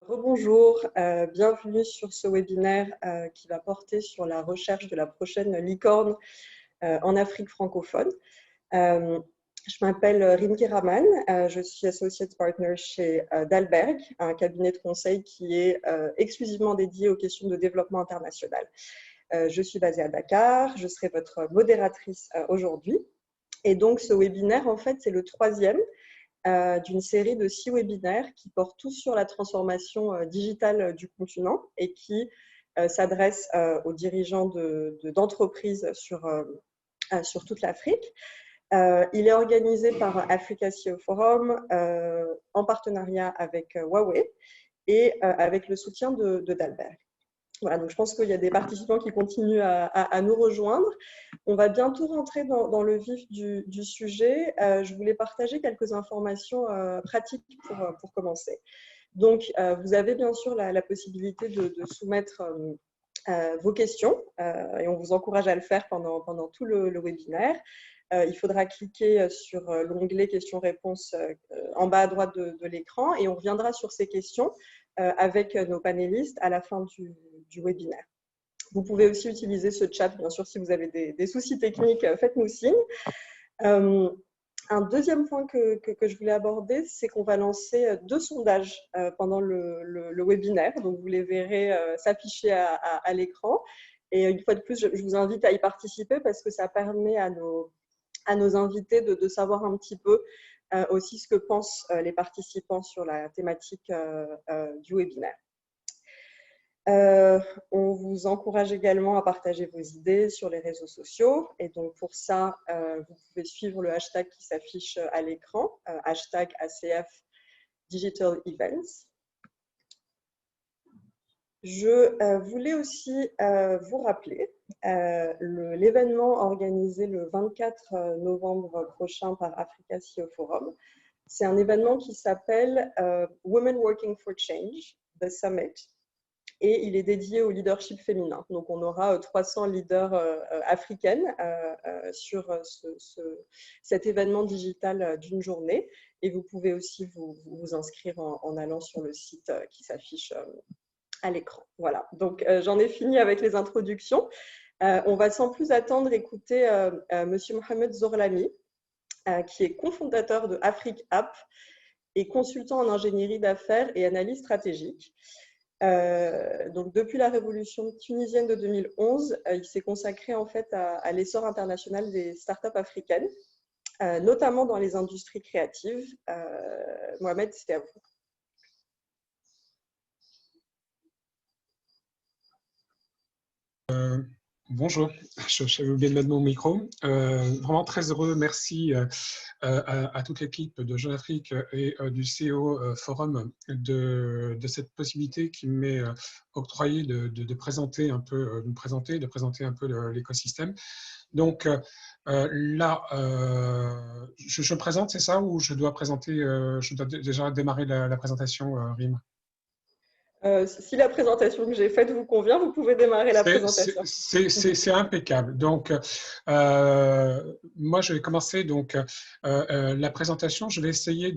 Rebonjour, bienvenue sur ce webinaire qui va porter sur la recherche de la prochaine licorne en Afrique francophone. Je m'appelle Rimke Rahman, je suis Associate Partner chez Dalberg, un cabinet de conseil qui est exclusivement dédié aux questions de développement international. Je suis basée à Dakar, je serai votre modératrice aujourd'hui. Et donc ce webinaire, en fait, c'est le troisième d'une série de 6 webinaires qui portent tous sur la transformation digitale du continent et qui s'adressent aux dirigeants d'entreprises sur toute l'Afrique. Il est organisé par Africa CEO Forum en partenariat avec Huawei et avec le soutien de Dalberg. Voilà, donc je pense qu'il y a des participants qui continuent à nous rejoindre. On va bientôt rentrer dans le vif du sujet. Je voulais partager quelques informations pratiques pour commencer. Donc, vous avez bien sûr la possibilité de soumettre vos questions et on vous encourage à le faire pendant tout le webinaire. Il faudra cliquer sur l'onglet questions-réponses en bas à droite de l'écran et on reviendra sur ces questions avec nos panélistes à la fin du webinaire. Vous pouvez aussi utiliser ce chat, bien sûr, si vous avez des soucis techniques, faites-nous signe. Un deuxième point que je voulais aborder, c'est qu'on va lancer 2 sondages pendant le webinaire. Donc, vous les verrez s'afficher à l'écran. Et une fois de plus, je vous invite à y participer parce que ça permet à nos invités de savoir un petit peu aussi ce que pensent les participants sur la thématique du webinaire. On vous encourage également à partager vos idées sur les réseaux sociaux. Et donc, pour ça, vous pouvez suivre le hashtag qui s'affiche à l'écran, hashtag ACF Digital Events. Je voulais aussi vous rappeler l'événement organisé le 24 novembre prochain par Africa CEO Forum. C'est un événement qui s'appelle Women Working for Change, The Summit. Et il est dédié au leadership féminin. Donc, on aura 300 leaders africaines sur cet événement digital d'une journée. Et vous pouvez aussi vous inscrire en allant sur le site qui s'affiche à l'écran. Voilà, donc j'en ai fini avec les introductions. On va sans plus attendre écouter Monsieur Mohamed Zorlami, qui est cofondateur de Afrique App et consultant en ingénierie d'affaires et analyse stratégique. Donc, depuis la révolution tunisienne de 2011, il s'est consacré en fait à l'essor international des startups africaines, notamment dans les industries créatives. Mohamed, c'était à vous. Bonjour, j'avais oublié de mettre mon micro. Vraiment très heureux, merci à toute l'équipe de Jeune Afrique et du CEO Forum de cette possibilité qui m'est octroyée de présenter un peu, l'écosystème. Donc là, je présente, c'est ça, ou je dois présenter, je dois déjà démarrer la présentation, Rim? Si la présentation que j'ai faite vous convient, vous pouvez démarrer la présentation. C'est impeccable. Donc, moi, je vais commencer donc, la présentation. Je vais essayer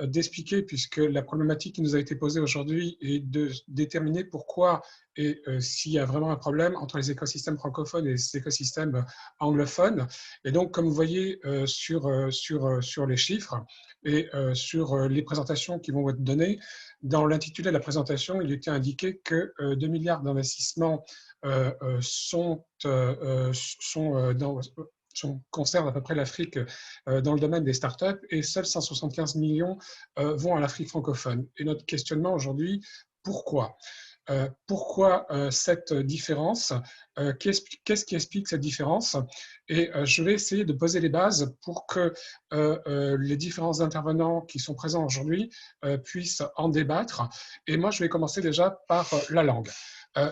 d'expliquer, puisque la problématique qui nous a été posée aujourd'hui est de déterminer pourquoi et s'il y a vraiment un problème entre les écosystèmes francophones et les écosystèmes anglophones. Et donc, comme vous voyez sur les chiffres et sur les présentations qui vont être données, dans l'intitulé de la présentation, il était indiqué que 2 milliards d'investissements concernent à peu près l'Afrique dans le domaine des startups et seuls 175 millions vont à l'Afrique francophone. Et notre questionnement aujourd'hui, pourquoi ? Pourquoi cette différence? Qu'est-ce qui explique cette différence? Et je vais essayer de poser les bases pour que les différents intervenants qui sont présents aujourd'hui puissent en débattre. Et moi, je vais commencer déjà par la langue.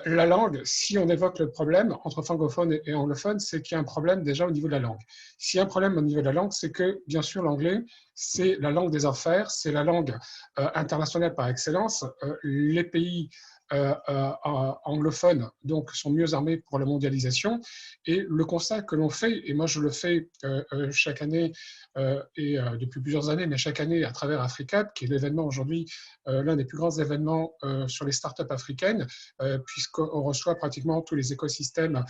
La langue, si on évoque le problème entre francophone et anglophone, c'est qu'il y a un problème déjà au niveau de la langue. S'il y a un problème au niveau de la langue, c'est que, bien sûr, l'anglais, c'est la langue des affaires, c'est la langue internationale par excellence. Les pays anglophones donc, sont mieux armés pour la mondialisation. Et le constat que l'on fait, et moi je le fais chaque année, depuis plusieurs années, mais chaque année à travers AfriCap, qui est l'événement aujourd'hui, l'un des plus grands événements sur les startups africaines, puisqu'on reçoit pratiquement tous les écosystèmes,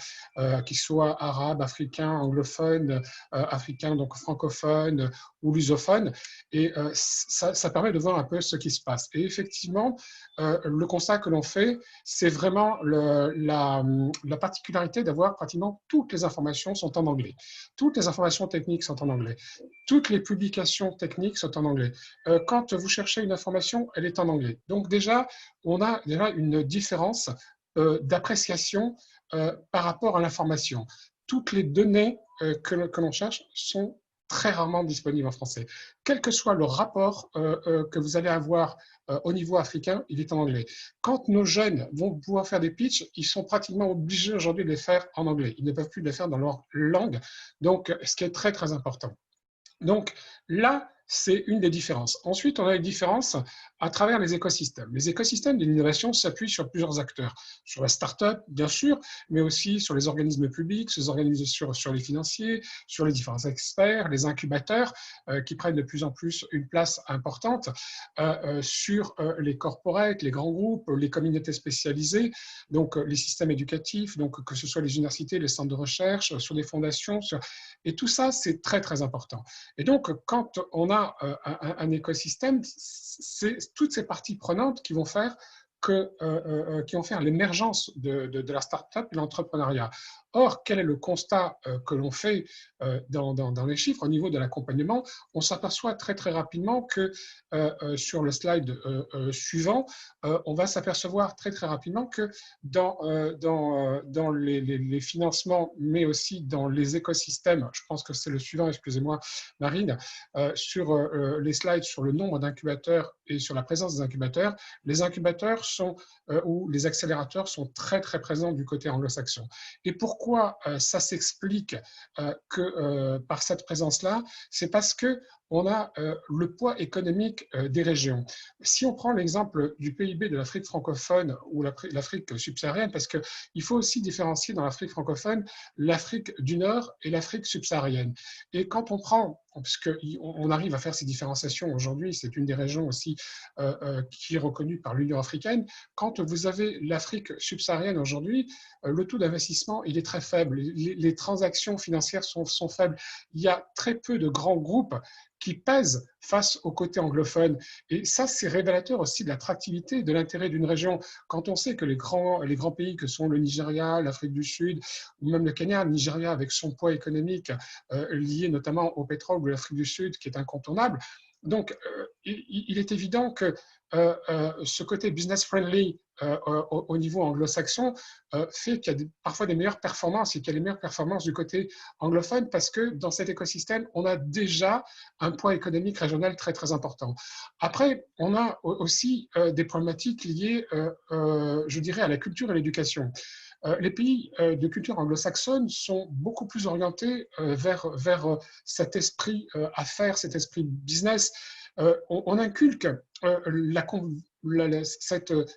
qu'ils soient arabes, africains, anglophones, africains, donc francophones ou lusophones. Et ça permet de voir un peu ce qui se passe. Et effectivement, le constat que l'on fait, c'est vraiment la particularité d'avoir pratiquement toutes les informations sont en anglais. Toutes les informations techniques sont en anglais. Toutes les publications techniques sont en anglais. Quand vous cherchez une information, elle est en anglais. Donc déjà, on a déjà une différence d'appréciation par rapport à l'information. Toutes les données que l'on cherche sont très rarement disponibles en français. Quel que soit le rapport que vous allez avoir au niveau africain, il est en anglais. Quand nos jeunes vont pouvoir faire des pitchs, ils sont pratiquement obligés aujourd'hui de les faire en anglais. Ils ne peuvent plus les faire dans leur langue, donc ce qui est très, très important. Donc là, c'est une des différences. Ensuite, on a les différences à travers les écosystèmes. Les écosystèmes de l'innovation s'appuient sur plusieurs acteurs. Sur la start-up, bien sûr, mais aussi sur les organismes publics, sur les financiers, sur les différents experts, les incubateurs qui prennent de plus en plus une place importante, sur les corporates, les grands groupes, les communautés spécialisées, donc les systèmes éducatifs, donc que ce soit les universités, les centres de recherche, sur des fondations. Et tout ça, c'est très, très important. Et donc, quand on a un écosystème, c'est toutes ces parties prenantes qui vont faire l'émergence de la start-up et l'entrepreneuriat. Or, quel est le constat que l'on fait dans les chiffres au niveau de l'accompagnement? On s'aperçoit très très rapidement que sur le slide suivant, on va s'apercevoir très très rapidement que dans les financements, mais aussi dans les écosystèmes, je pense que c'est le suivant, excusez-moi Marine, sur les slides sur le nombre d'incubateurs et sur la présence des incubateurs, les incubateurs ou les accélérateurs sont très très présents du côté anglo-saxon. Et pourquoi ça s'explique par cette présence-là? C'est parce que on a le poids économique des régions. Si on prend l'exemple du PIB de l'Afrique francophone ou l'Afrique subsaharienne, parce qu'il faut aussi différencier dans l'Afrique francophone l'Afrique du Nord et l'Afrique subsaharienne. Et quand on prend, puisqu'on arrive à faire ces différenciations aujourd'hui, c'est une des régions aussi qui est reconnue par l'Union africaine, quand vous avez l'Afrique subsaharienne aujourd'hui, le taux d'investissement, il est très faible. Les transactions financières sont faibles. Il y a très peu de grands groupes qui pèsent face au côté anglophone. Et ça, c'est révélateur aussi de l'attractivité, de l'intérêt d'une région. Quand on sait que les grands pays que sont le Nigeria, l'Afrique du Sud, ou même le Kenya, le Nigeria avec son poids économique lié notamment au pétrole de l'Afrique du Sud, qui est incontournable, donc il est évident que ce côté business-friendly au niveau anglo-saxon fait qu'il y a parfois des meilleures performances et qu'il y a les meilleures performances du côté anglophone parce que dans cet écosystème, on a déjà un poids économique régional très, très important. Après, on a aussi des problématiques liées, je dirais, à la culture et l'éducation. Les pays de culture anglo-saxonne sont beaucoup plus orientés vers cet esprit affaires, cet esprit business. On inculque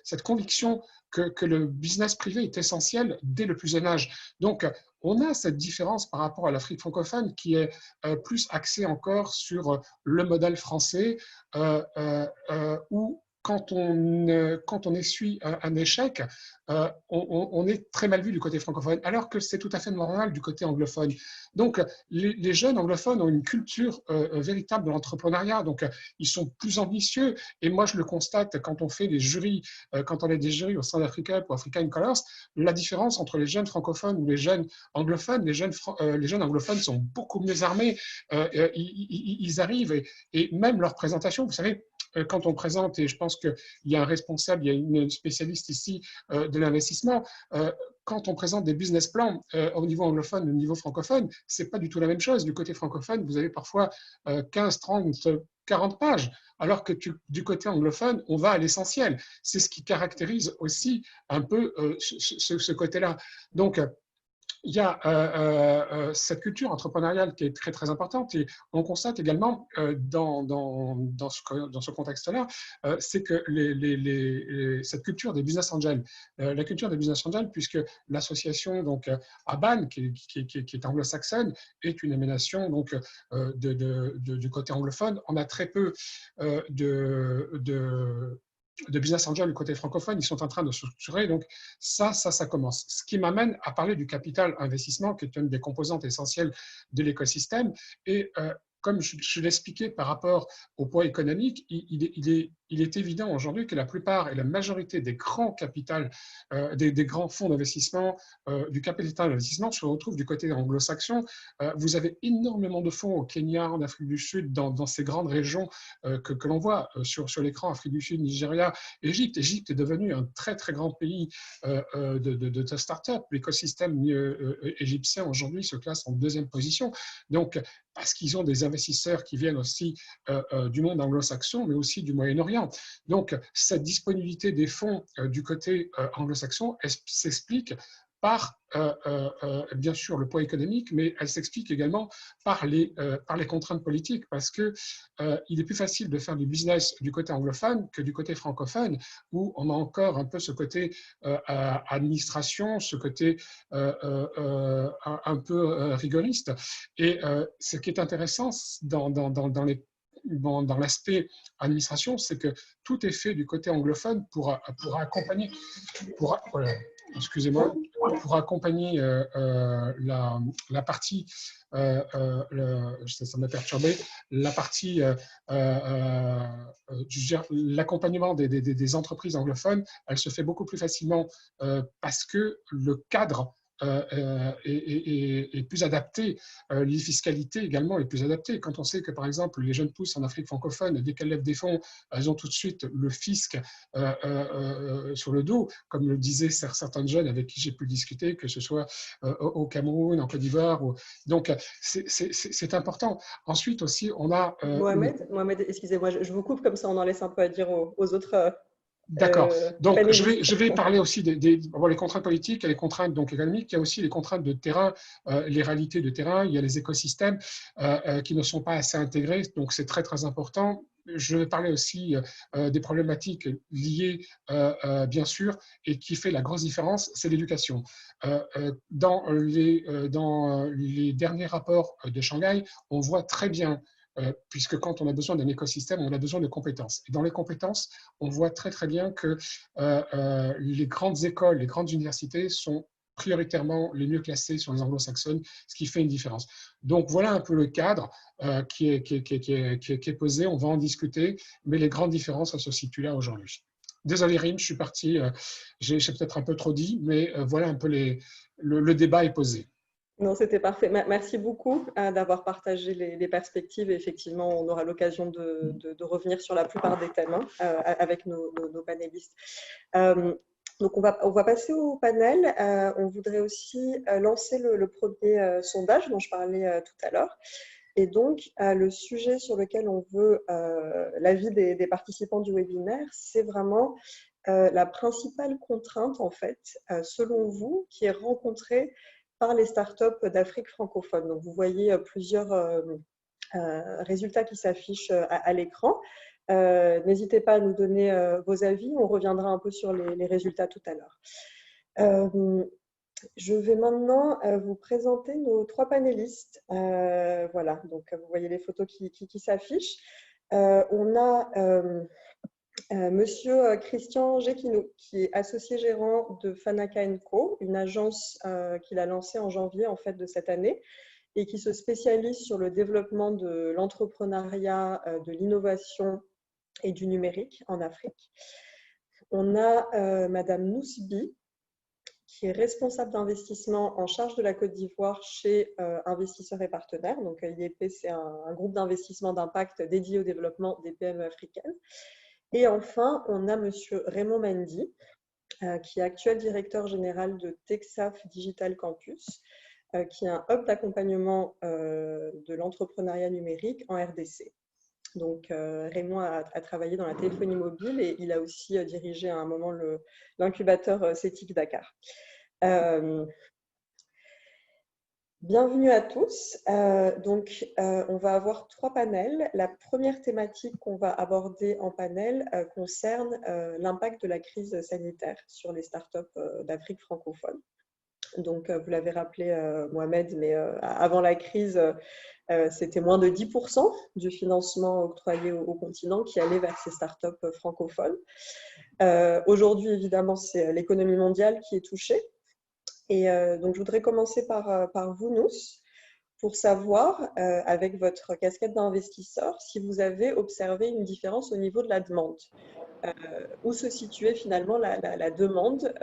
cette conviction que le business privé est essentiel dès le plus jeune âge. Donc, on a cette différence par rapport à l'Afrique francophone qui est plus axée encore sur le modèle français où quand on essuie un échec, on est très mal vu du côté francophone, alors que c'est tout à fait normal du côté anglophone. Donc, les jeunes anglophones ont une culture véritable de l'entrepreneuriat, donc ils sont plus ambitieux. Et moi, je le constate quand on fait des jurys, quand on a des jurys au sein d'Africa ou Africa in Colors, la différence entre les jeunes francophones ou les jeunes anglophones, les jeunes anglophones sont beaucoup mieux armés, ils arrivent et même leur présentation, vous savez, quand on présente, et je pense qu'il y a un responsable, il y a une spécialiste ici de l'investissement, quand on présente des business plans au niveau anglophone, au niveau francophone, ce n'est pas du tout la même chose. Du côté francophone, vous avez parfois 15, 30, 40 pages, alors que du côté anglophone, on va à l'essentiel. C'est ce qui caractérise aussi un peu ce côté-là. Donc, il y a cette culture entrepreneuriale qui est très, très importante et on constate également dans ce contexte-là, c'est que cette culture des business angels, la culture des business angels, puisque l'association donc ABAN, qui est anglo-saxonne, est une émanation donc, du côté anglophone. On a très peu de business angels du côté francophone, ils sont en train de se structurer. Donc, ça commence. Ce qui m'amène à parler du capital investissement, qui est une des composantes essentielles de l'écosystème. Et comme je l'expliquais par rapport au poids économique, il est évident aujourd'hui que la plupart et la majorité des grands capitals, des grands fonds d'investissement, du capital d'investissement se retrouvent du côté anglo-saxon. Vous avez énormément de fonds au Kenya, en Afrique du Sud, dans ces grandes régions que l'on voit sur l'écran, Afrique du Sud, Nigeria, Égypte. Égypte est devenu un très, très grand pays de start-up. L'écosystème égyptien aujourd'hui se classe en deuxième position. Donc, parce qu'ils ont des investisseurs qui viennent aussi du monde anglo-saxon, mais aussi du Moyen-Orient. Donc, cette disponibilité des fonds du côté anglo-saxon s'explique par, bien sûr, le poids économique, mais elle s'explique également par les contraintes politiques, parce que il est plus facile de faire du business du côté anglophone que du côté francophone, où on a encore un peu ce côté administration, ce côté un peu rigoriste. Et ce qui est intéressant dans l'aspect administration, c'est que tout est fait du côté anglophone pour accompagner, voilà, excusez-moi, pour accompagner la partie, ça m'a perturbé, la partie, l'accompagnement des entreprises anglophones, elle se fait beaucoup plus facilement parce que le cadre est plus adapté. Les fiscalités également est plus adaptée. Quand on sait que, par exemple, les jeunes pousses en Afrique francophone, dès qu'elles lèvent des fonds, elles ont tout de suite le fisc sur le dos, comme le disaient certains jeunes avec qui j'ai pu discuter, que ce soit au Cameroun, en Côte d'Ivoire. Donc, c'est important. Ensuite aussi, on a… Mohamed, excusez-moi, je vous coupe comme ça, on en laisse un peu à dire aux autres D'accord. Donc, panélistes. je vais parler aussi les contraintes politiques, il y a les contraintes donc, économiques, il y a aussi les contraintes de terrain, les réalités de terrain, il y a les écosystèmes qui ne sont pas assez intégrés, donc c'est très, très important. Je vais parler aussi des problématiques liées, bien sûr, et qui fait la grosse différence, c'est l'éducation. Dans les derniers rapports de Shanghai, on voit très bien puisque quand on a besoin d'un écosystème, on a besoin de compétences. Et dans les compétences, on voit très très bien que les grandes écoles, les grandes universités sont prioritairement les mieux classées sur les anglo-saxonnes, ce qui fait une différence. Donc voilà un peu le cadre qui est posé, on va en discuter, mais les grandes différences, elles se situent là aujourd'hui. Désolé Rim, je suis parti, j'ai peut-être un peu trop dit, mais voilà un peu le débat est posé. Non, c'était parfait. Merci beaucoup d'avoir partagé les perspectives. Et effectivement, on aura l'occasion de revenir sur la plupart des thèmes avec nos panélistes. Donc, on va passer au panel. On voudrait aussi lancer le premier sondage dont je parlais tout à l'heure. Et donc, le sujet sur lequel on veut l'avis des participants du webinaire, c'est vraiment la principale contrainte, en fait, selon vous, qui est rencontrée par les startups d'Afrique francophone. Donc, vous voyez plusieurs résultats qui s'affichent à l'écran. N'hésitez pas à nous donner vos avis. On reviendra un peu sur les résultats tout à l'heure. Je vais maintenant vous présenter nos trois panélistes. Voilà, donc vous voyez les photos qui s'affichent. On a Monsieur Christian Géquinou, qui est associé gérant de Fanaka & Co, une agence qu'il a lancée en janvier en fait, de cette année et qui se spécialise sur le développement de l'entrepreneuriat, de l'innovation et du numérique en Afrique. On a Madame Nousbi, qui est responsable d'investissement en charge de la Côte d'Ivoire chez Investisseurs et Partenaires. Donc, IEP, c'est un groupe d'investissement d'impact dédié au développement des PME africaines. Et enfin, on a Monsieur Raymond Mendy, qui est actuel directeur général de Texaf Digital Campus, qui est un hub d'accompagnement de l'entrepreneuriat numérique en RDC. Donc, Raymond a travaillé dans la téléphonie mobile et il a aussi dirigé à un moment l'incubateur CETIC Dakar. Bienvenue à tous. On va avoir 3 panels. La première thématique qu'on va aborder en panel concerne l'impact de la crise sanitaire sur les startups d'Afrique francophone. Donc, vous l'avez rappelé, Mohamed, mais avant la crise, c'était moins de 10% du financement octroyé au continent qui allait vers ces startups francophones. Aujourd'hui, évidemment, c'est l'économie mondiale qui est touchée. Et donc, je voudrais commencer par vous, Nous, pour savoir, avec votre casquette d'investisseur, si vous avez observé une différence au niveau de la demande. Où se situait finalement la demande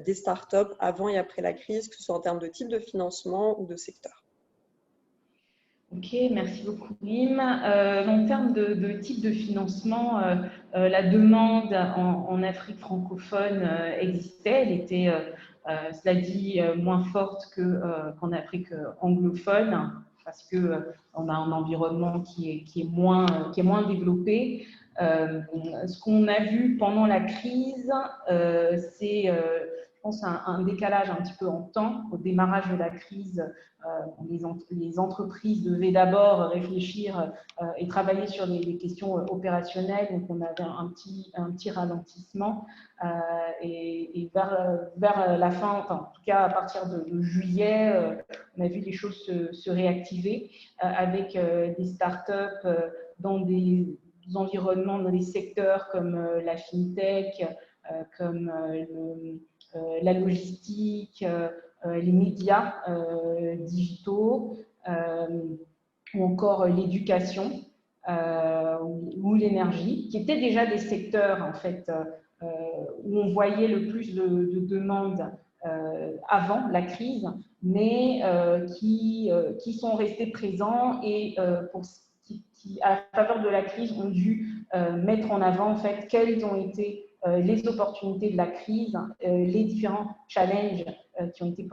des startups avant et après la crise, que ce soit en termes de type de financement ou de secteur? Ok, merci beaucoup, Rim. En termes de type de financement, la demande en Afrique francophone existait. Elle était, cela dit, moins forte qu'en Afrique anglophone, parce qu'on a un environnement qui est moins développé. Ce qu'on a vu pendant la crise, c'est, je pense, un décalage un petit peu en temps. Au démarrage de la crise, les entreprises devaient d'abord réfléchir et travailler sur les questions opérationnelles. Donc, on avait un petit ralentissement. Et vers la fin, enfin, en tout cas à partir de juillet, on a vu les choses se réactiver avec des startups dans des environnements, dans des secteurs comme la fintech, comme la logistique, les médias digitaux ou encore l'éducation ou l'énergie, qui étaient déjà des secteurs en fait où on voyait le plus de demandes avant la crise, mais qui sont restés présents et qui, à la faveur de la crise, ont dû mettre en avant en fait quelles ont été les opportunités de la crise, les différents challenges qui ont été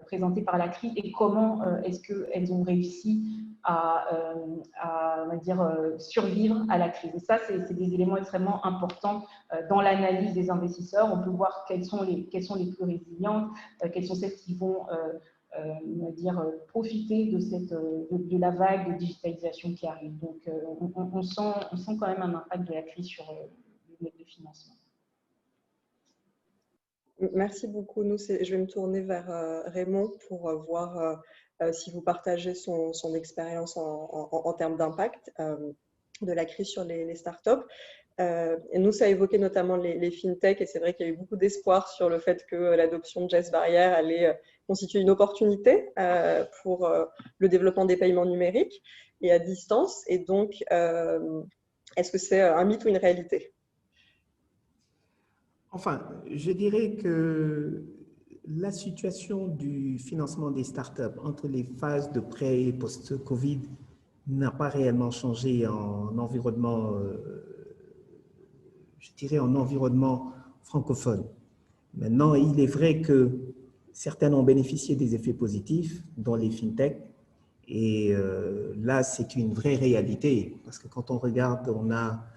présentés par la crise et comment est-ce qu'elles ont réussi on va dire, survivre à la crise. Et ça, c'est des éléments extrêmement importants dans l'analyse des investisseurs. On peut voir quelles sont les plus résilientes, quelles sont celles qui vont on va dire, profiter de la vague de digitalisation qui arrive. Donc, on sent quand même un impact de la crise sur le mode de financement. Merci beaucoup. Je vais me tourner vers Raymond pour voir si vous partagez son expérience en termes d'impact de la crise sur les startups. Nous, ça a évoqué notamment les fintech et c'est vrai qu'il y a eu beaucoup d'espoir sur le fait que l'adoption de gestes barrières allait constituer une opportunité pour le développement des paiements numériques et à distance. Et donc, est-ce que c'est un mythe ou une réalité? Enfin, je dirais que la situation du financement des startups entre les phases de pré et post-Covid n'a pas réellement changé en environnement, je dirais en environnement francophone. Maintenant, il est vrai que certaines ont bénéficié des effets positifs, dont les fintechs, et là, c'est une vraie réalité, parce que quand on regarde, on a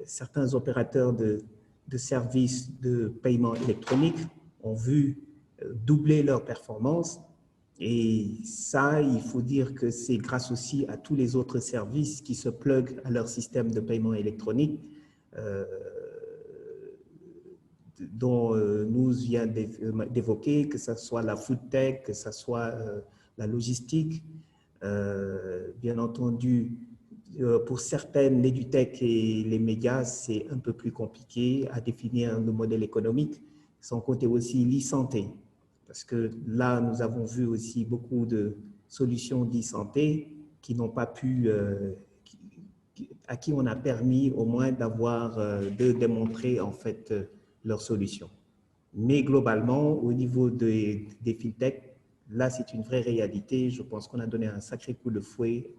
certains opérateurs de services de paiement électronique ont vu doubler leur performance. Et ça, il faut dire que c'est grâce aussi à tous les autres services qui se pluguent à leur système de paiement électronique, dont nous vient d'évoquer, que ce soit la food tech, que ce soit la logistique. Bien entendu, pour certaines, l'EduTech et les médias, c'est un peu plus compliqué à définir le modèle économique, sans compter aussi l'e-santé. Parce que là, nous avons vu aussi beaucoup de solutions d'e-santé qui n'ont pas pu, à qui on a permis au moins de démontrer en fait leurs solutions. Mais globalement, au niveau des fintech, là, c'est une vraie réalité. Je pense qu'on a donné un sacré coup de fouet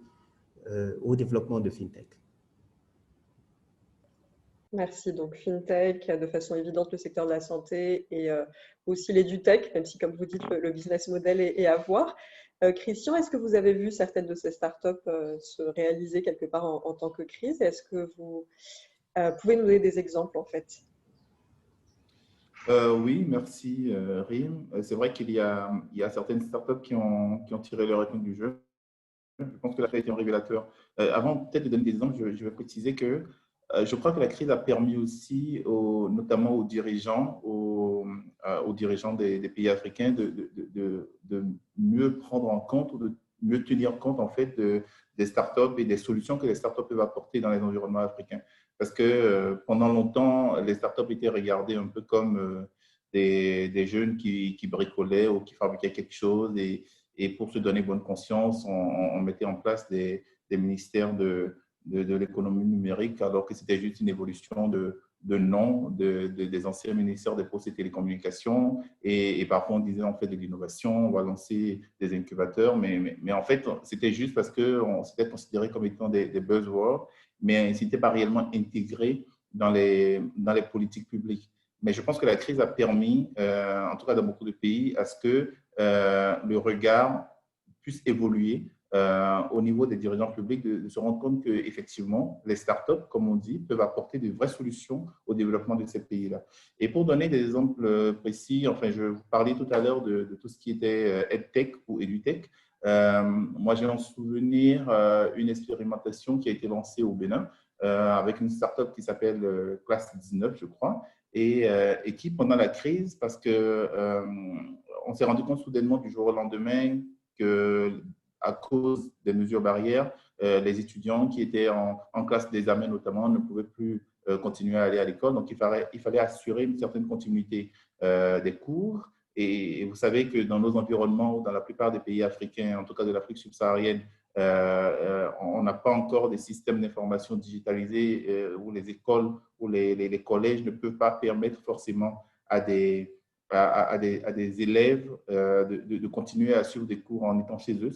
au développement de fintech. Merci. Donc, fintech, de façon évidente, le secteur de la santé et aussi l'EduTech, même si, comme vous dites, le business model est à voir. Christian, est-ce que vous avez vu certaines de ces startups se réaliser quelque part en tant que crise? Est-ce que vous pouvez nous donner des exemples, en fait? Oui, merci Rim. C'est vrai qu'il y a certaines startups qui ont tiré leur épingle du jeu. Je pense que la crise est un révélateur. Avant peut-être de donner des exemples, je vais préciser que je crois que la crise a permis aussi, notamment aux dirigeants des pays africains de mieux prendre en compte ou de mieux tenir compte en fait des startups et des solutions que les startups peuvent apporter dans les environnements africains. Parce que pendant longtemps, les startups étaient regardées un peu comme des jeunes qui bricolaient ou qui fabriquaient quelque chose et pour se donner bonne conscience, on mettait en place des ministères de l'économie numérique, alors que c'était juste une évolution de nom des anciens ministères des Postes et Télécommunications. Et parfois, on disait, on fait de l'innovation, on va lancer des incubateurs. Mais en fait, c'était juste parce qu'on s'était considéré comme étant des buzzwords, mais ce n'était pas réellement intégré dans les politiques publiques. Mais je pense que la crise a permis, en tout cas dans beaucoup de pays, à ce que le regard puisse évoluer au niveau des dirigeants publics, de se rendre compte qu'effectivement, les startups, comme on dit, peuvent apporter de vraies solutions au développement de ces pays-là. Et pour donner des exemples précis, enfin, je vous parlais tout à l'heure de tout ce qui était EdTech ou EduTech. Moi, j'ai en souvenir une expérimentation qui a été lancée au Bénin avec une startup qui s'appelle Classe 19, je crois, et qui, pendant la crise, parce que on s'est rendu compte soudainement du jour au lendemain que, à cause des mesures barrières, les étudiants qui étaient en classe d'examen notamment ne pouvaient plus continuer à aller à l'école. Donc, il fallait assurer une certaine continuité des cours. Et vous savez que dans nos environnements, dans la plupart des pays africains, en tout cas de l'Afrique subsaharienne, on n'a pas encore des systèmes d'information digitalisés où les écoles ou les collèges ne peuvent pas permettre forcément à des élèves de continuer à suivre des cours en étant chez eux.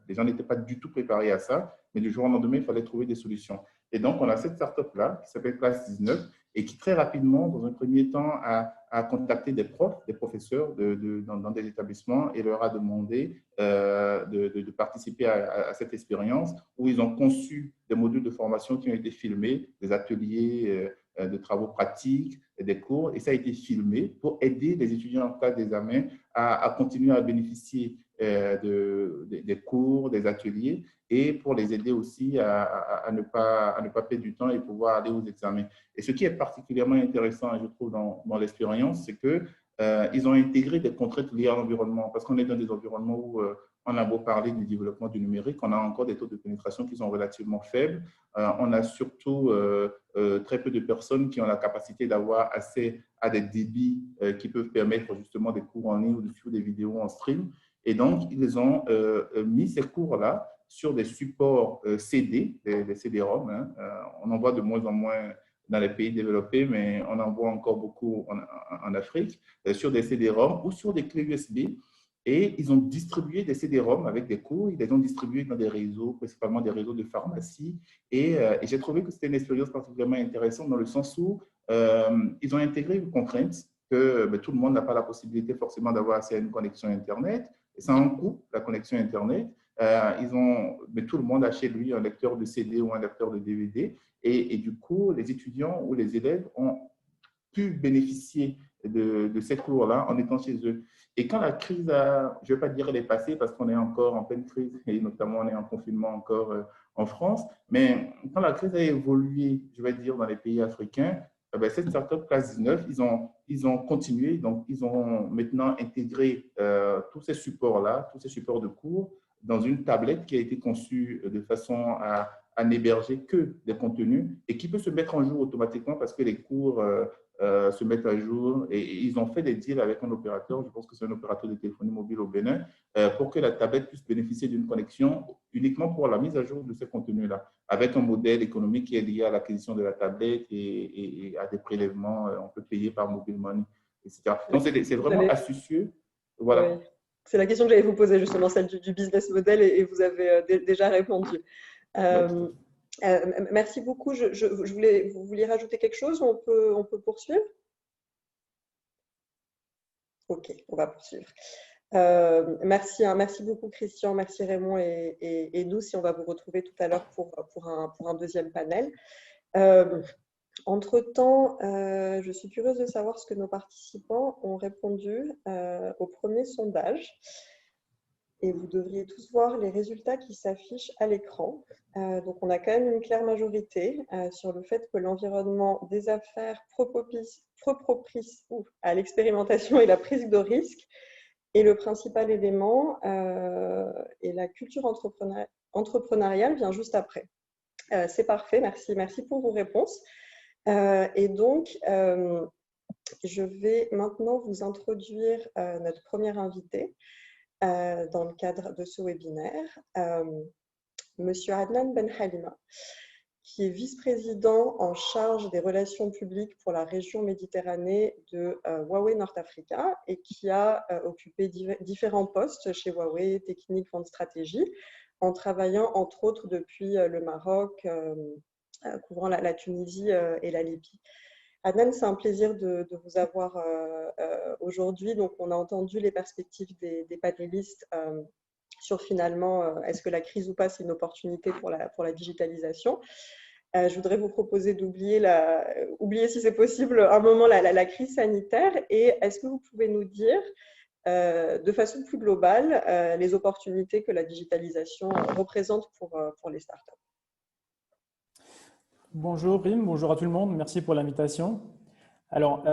Les gens n'étaient pas du tout préparés à ça, mais du jour au lendemain, il fallait trouver des solutions. Et donc, on a cette startup-là qui s'appelle Classe 19 et qui très rapidement, dans un premier temps, a contacté des profs, des professeurs dans des établissements et leur a demandé de participer à cette expérience où ils ont conçu des modules de formation qui ont été filmés, des ateliers de travaux pratiques, des cours, et ça a été filmé pour aider les étudiants en classe d'examen à continuer à bénéficier des cours, des ateliers, et pour les aider aussi à ne pas perdre du temps et pouvoir aller aux examens. Et ce qui est particulièrement intéressant, je trouve, dans l'expérience, c'est qu'ils ont intégré des contraintes liées à l'environnement, parce qu'on est dans des environnements où on a beau parler du développement du numérique, on a encore des taux de pénétration qui sont relativement faibles. On a surtout très peu de personnes qui ont la capacité d'avoir accès à des débits qui peuvent permettre justement des cours en ligne ou de suivre des vidéos en stream. Et donc, ils ont mis ces cours-là sur des supports CD, des CD-ROM. Hein. On en voit de moins en moins dans les pays développés, mais on en voit encore beaucoup en Afrique, sur des CD-ROM ou sur des clés USB. Et ils ont distribué des CD-ROM avec des cours, ils les ont distribués dans des réseaux, principalement des réseaux de pharmacie. Et j'ai trouvé que c'était une expérience particulièrement intéressante dans le sens où ils ont intégré une contrainte que tout le monde n'a pas la possibilité forcément d'avoir accès à une connexion Internet. Et ça a un coût, la connexion Internet. Mais tout le monde a chez lui un lecteur de CD ou un lecteur de DVD. Et du coup, les étudiants ou les élèves ont pu bénéficier de ces cours-là en étant chez eux. Et quand la crise je ne vais pas dire elle est passée parce qu'on est encore en pleine crise et notamment on est en confinement encore en France, mais quand la crise a évolué, je vais dire, dans les pays africains, cette startup Classe 19, ils ont continué, donc ils ont maintenant intégré tous ces supports-là, tous ces supports de cours dans une tablette qui a été conçue de façon à n'héberger que des contenus et qui peut se mettre en jour automatiquement parce que les cours se mettent à jour et ils ont fait des deals avec un opérateur, je pense que c'est un opérateur de téléphonie mobile au Bénin, pour que la tablette puisse bénéficier d'une connexion uniquement pour la mise à jour de ces contenus-là, avec un modèle économique qui est lié à l'acquisition de la tablette et à des prélèvements, on peut payer par mobile money, etc. Donc c'est vraiment astucieux. Voilà. Oui. C'est la question que j'allais vous poser justement, celle du business model et vous avez déjà répondu. Merci beaucoup. Vous vouliez rajouter quelque chose ou on peut poursuivre? Ok, on va poursuivre. Merci beaucoup Christian, merci Raymond et nous, si on va vous retrouver tout à l'heure pour un deuxième panel. Entre-temps, je suis curieuse de savoir ce que nos participants ont répondu au premier sondage. Et vous devriez tous voir les résultats qui s'affichent à l'écran. Donc, on a quand même une claire majorité sur le fait que l'environnement des affaires propice à l'expérimentation et la prise de risque est le principal élément, et la culture entrepreneuriale vient juste après. C'est parfait, merci pour vos réponses. Et donc, je vais maintenant vous introduire notre première invitée dans le cadre de ce webinaire, Monsieur Adnan Ben Halima, qui est vice-président en charge des relations publiques pour la région Méditerranée de Huawei North Africa et qui a occupé différents postes chez Huawei Technique Vente Stratégie, en travaillant entre autres depuis le Maroc, couvrant la Tunisie et la Libye. Adnan, c'est un plaisir de vous avoir aujourd'hui. Donc, on a entendu les perspectives des panélistes sur finalement, est-ce que la crise ou pas, c'est une opportunité pour la digitalisation. Je voudrais vous proposer d'oublier, si c'est possible, un moment la crise sanitaire. Et est-ce que vous pouvez nous dire, de façon plus globale, les opportunités que la digitalisation représente pour les startups? Bonjour Rim, bonjour à tout le monde, merci pour l'invitation. Alors,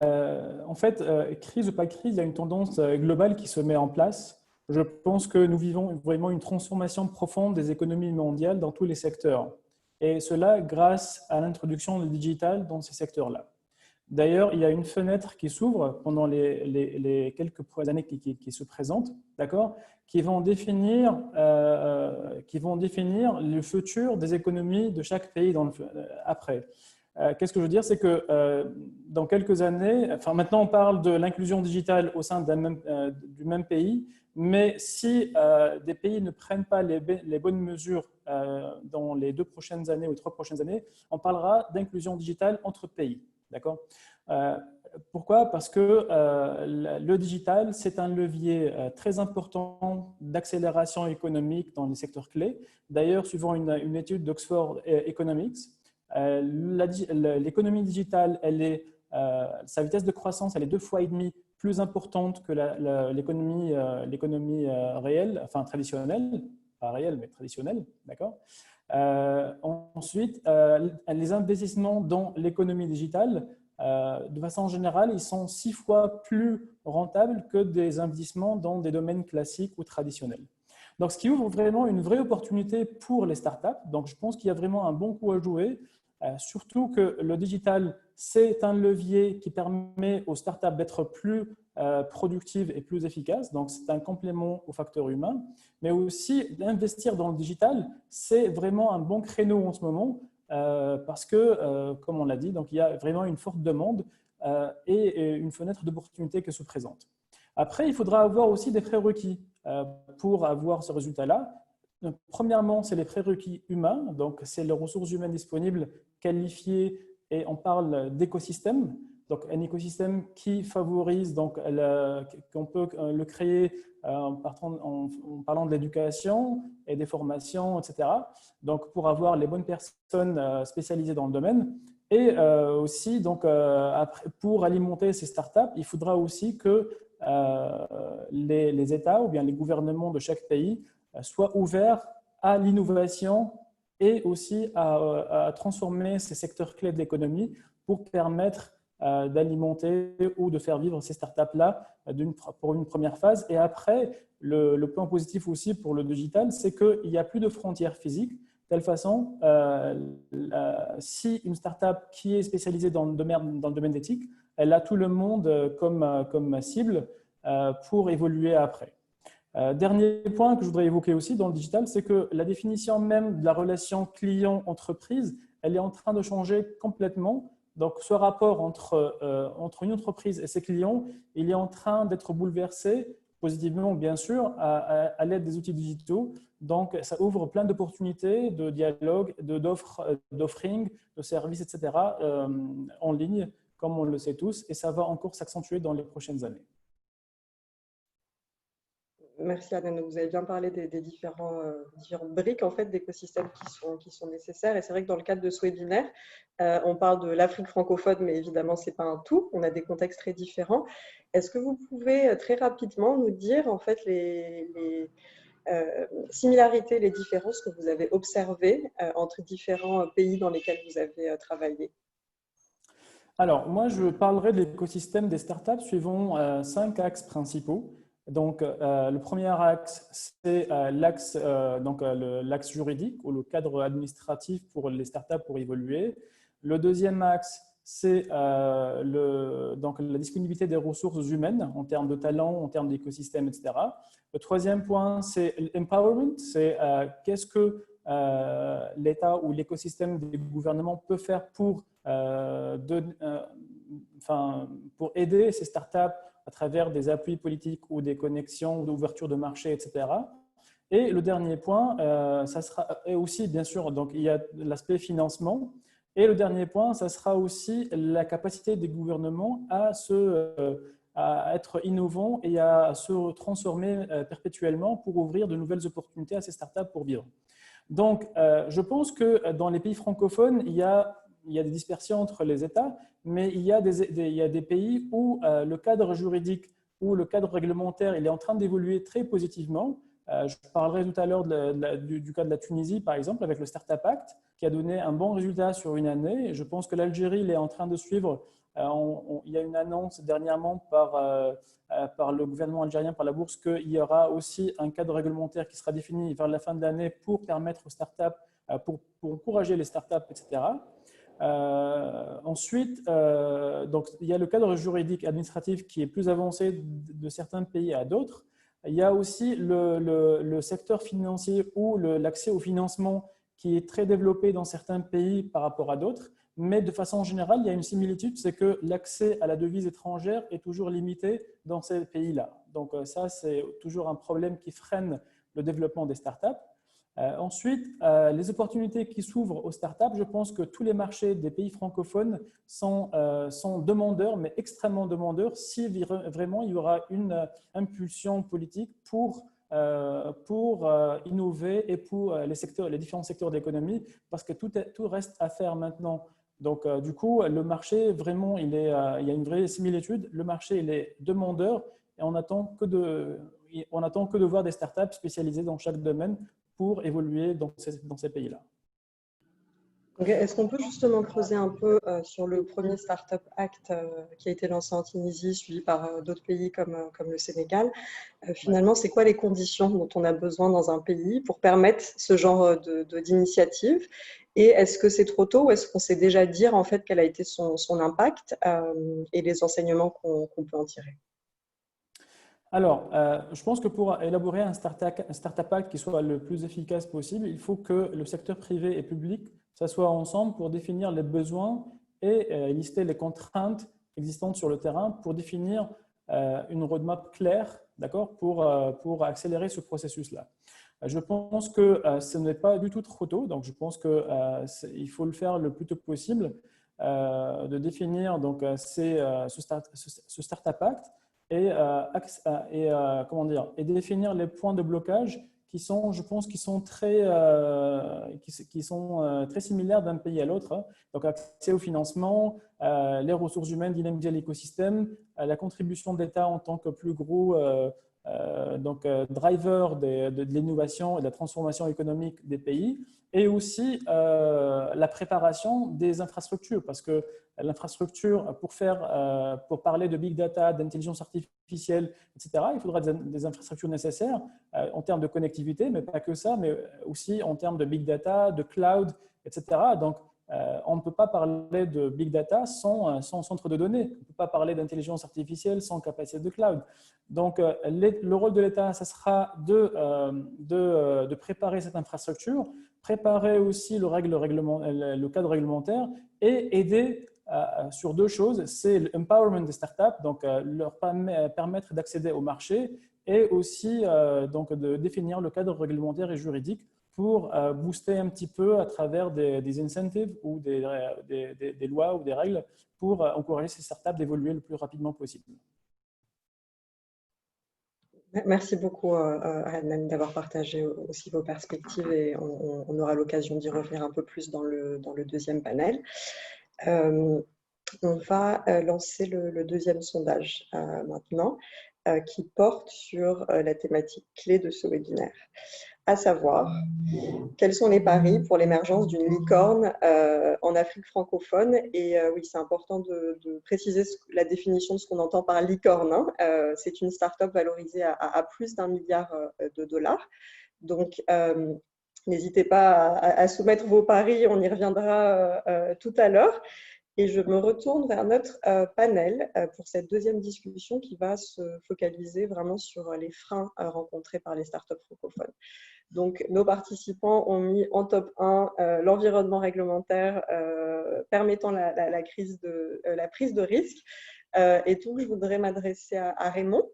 en fait, crise ou pas crise, il y a une tendance globale qui se met en place. Je pense que nous vivons vraiment une transformation profonde des économies mondiales dans tous les secteurs. Et cela grâce à l'introduction du digital dans ces secteurs-là. D'ailleurs, il y a une fenêtre qui s'ouvre pendant les quelques années qui se présentent, d'accord, qui vont définir le futur des économies de chaque pays après. Qu'est-ce que je veux dire? C'est que dans quelques années, enfin maintenant on parle de l'inclusion digitale au sein du même pays, mais si des pays ne prennent pas les bonnes mesures dans les 2 prochaines années ou 3 prochaines années, on parlera d'inclusion digitale entre pays. D'accord? Pourquoi? Parce que le digital, c'est un levier très important d'accélération économique dans les secteurs clés. D'ailleurs, suivant une étude d'Oxford Economics, l'économie digitale, sa vitesse de croissance, elle est 2,5 fois plus importante que l'économie réelle, enfin traditionnelle, pas réelle, mais traditionnelle, d'accord? Ensuite, les investissements dans l'économie digitale, de façon générale, ils sont 6 fois plus rentables que des investissements dans des domaines classiques ou traditionnels. Donc, ce qui ouvre vraiment une vraie opportunité pour les startups. Donc, je pense qu'il y a vraiment un bon coup à jouer, surtout que le digital, c'est un levier qui permet aux startups d'être plus productives et plus efficaces. Donc, c'est un complément au facteur humain. Mais aussi, d'investir dans le digital, c'est vraiment un bon créneau en ce moment. Parce que, comme on l'a dit, donc il y a vraiment une forte demande et une fenêtre d'opportunité qui se présente. Après, il faudra avoir aussi des prérequis pour avoir ce résultat-là. Premièrement, c'est les prérequis humains, donc c'est les ressources humaines disponibles, qualifiées, et on parle d'écosystème. Donc, un écosystème qui favorise, donc, qu'on peut le créer en parlant de l'éducation et des formations, etc. Donc, pour avoir les bonnes personnes spécialisées dans le domaine. Et aussi, donc, pour alimenter ces startups, il faudra aussi que les États ou bien les gouvernements de chaque pays soient ouverts à l'innovation et aussi à transformer ces secteurs clés de l'économie pour permettre d'alimenter ou de faire vivre ces startups-là pour une première phase. Et après, le point positif aussi pour le digital, c'est qu'il n'y a plus de frontières physiques. De telle façon, si une startup qui est spécialisée dans le domaine d'éthique, elle a tout le monde comme cible pour évoluer après. Dernier point que je voudrais évoquer aussi dans le digital, c'est que la définition même de la relation client-entreprise, elle est en train de changer complètement. Donc, ce rapport entre une entreprise et ses clients, il est en train d'être bouleversé positivement, bien sûr, à l'aide des outils digitaux. Donc, ça ouvre plein d'opportunités de dialogue, d'offering, de services, etc. En ligne, comme on le sait tous, et ça va encore s'accentuer dans les prochaines années. Merci Anne. Vous avez bien parlé des différentes briques en fait, d'écosystèmes qui sont nécessaires. Et c'est vrai que dans le cadre de ce webinaire, on parle de l'Afrique francophone, mais évidemment, ce n'est pas un tout. On a des contextes très différents. Est-ce que vous pouvez très rapidement nous dire en fait, les similarités, les différences que vous avez observées entre différents pays dans lesquels vous avez travaillé? Alors, moi, je parlerai de l'écosystème des startups suivant 5 axes principaux. Donc, le premier axe, c'est l'axe juridique ou le cadre administratif pour les startups pour évoluer. Le deuxième axe, c'est la disponibilité des ressources humaines en termes de talent, en termes d'écosystème, etc. Le troisième point, c'est l'empowerment, c'est qu'est-ce que l'État ou l'écosystème des gouvernements peut faire pour aider ces startups à travers des appuis politiques ou des connexions ou d'ouverture de marché, etc. Et le dernier point, ça sera et aussi, bien sûr, donc, il y a l'aspect financement. Et le dernier point, ça sera aussi la capacité des gouvernements à être innovants et à se transformer perpétuellement pour ouvrir de nouvelles opportunités à ces startups pour vivre. Donc, je pense que dans les pays francophones, il y a des dispersions entre les États, mais il y a des pays où le cadre juridique ou le cadre réglementaire il est en train d'évoluer très positivement. Je parlerai tout à l'heure du cas de la Tunisie, par exemple, avec le Startup Act, qui a donné un bon résultat sur une année. Et je pense que l'Algérie est en train de suivre. Il y a une annonce dernièrement par le gouvernement algérien, par la bourse, qu'il y aura aussi un cadre réglementaire qui sera défini vers la fin de l'année pour permettre aux startups, pour encourager les startups, etc. Ensuite, donc, il y a le cadre juridique administratif qui est plus avancé de certains pays à d'autres. Il y a aussi le secteur financier ou l'accès au financement qui est très développé dans certains pays par rapport à d'autres. Mais de façon générale, il y a une similitude, c'est que l'accès à la devise étrangère est toujours limité dans ces pays-là. Donc ça, c'est toujours un problème qui freine le développement des startups. Ensuite, les opportunités qui s'ouvrent aux startups, je pense que tous les marchés des pays francophones sont demandeurs, mais extrêmement demandeurs, si vraiment il y aura une impulsion politique pour innover et pour les différents secteurs d'économie, parce que tout reste à faire maintenant. Donc, du coup, le marché, vraiment, il y a une vraie similitude. Le marché, il est demandeur et on attend que de voir des startups spécialisées dans chaque domaine pour évoluer dans ces pays-là. Est-ce qu'on peut justement creuser un peu sur le premier Startup Act qui a été lancé en Tunisie, suivi par d'autres pays comme le Sénégal? Finalement, c'est quoi les conditions dont on a besoin dans un pays pour permettre ce genre d'initiative? Et est-ce que c'est trop tôt ou est-ce qu'on sait déjà dire en fait quel a été son impact et les enseignements qu'on peut en tirer? Alors, je pense que pour élaborer un Startup Act qui soit le plus efficace possible, il faut que le secteur privé et public s'assoient ensemble pour définir les besoins et lister les contraintes existantes sur le terrain pour définir une roadmap claire, d'accord, pour accélérer ce processus-là. Je pense que ce n'est pas du tout trop tôt, donc je pense qu'il faut le faire le plus tôt possible, de définir donc, ce Startup Act et définir les points de blocage qui sont, je pense, qui sont très similaires d'un pays à l'autre. Donc, accès au financement, les ressources humaines, dynamiser l'écosystème, la contribution de l'État en tant que plus gros driver de l'innovation et de la transformation économique des pays, et aussi la préparation des infrastructures, parce que l'infrastructure, pour parler de big data, d'intelligence artificielle, etc., il faudra des infrastructures nécessaires en termes de connectivité, mais pas que ça, mais aussi en termes de big data, de cloud, etc. Donc, on ne peut pas parler de big data sans centre de données. On ne peut pas parler d'intelligence artificielle sans capacité de cloud. Donc, le rôle de l'État, ça sera de préparer cette infrastructure, préparer aussi le cadre réglementaire et aider sur deux choses. C'est l'empowerment des startups, donc leur permettre d'accéder au marché et aussi donc de définir le cadre réglementaire et juridique pour booster un petit peu à travers des incentives ou des lois ou des règles pour encourager ces startups d'évoluer le plus rapidement possible. Merci beaucoup, Adnan, d'avoir partagé aussi vos perspectives et on aura l'occasion d'y revenir un peu plus dans le deuxième panel. On va lancer le deuxième sondage maintenant, qui porte sur la thématique clé de ce webinaire, à savoir quels sont les paris pour l'émergence d'une licorne en Afrique francophone. Et oui, c'est important de préciser la définition de ce qu'on entend par licorne. Hein. C'est une start-up valorisée à plus d'1 milliard de dollars. Donc, n'hésitez pas à soumettre vos paris, on y reviendra tout à l'heure. Et je me retourne vers notre panel pour cette deuxième discussion qui va se focaliser vraiment sur les freins rencontrés par les startups francophones. Donc, nos participants ont mis en top 1 l'environnement réglementaire permettant la prise de risque. Et donc, je voudrais m'adresser à Raymond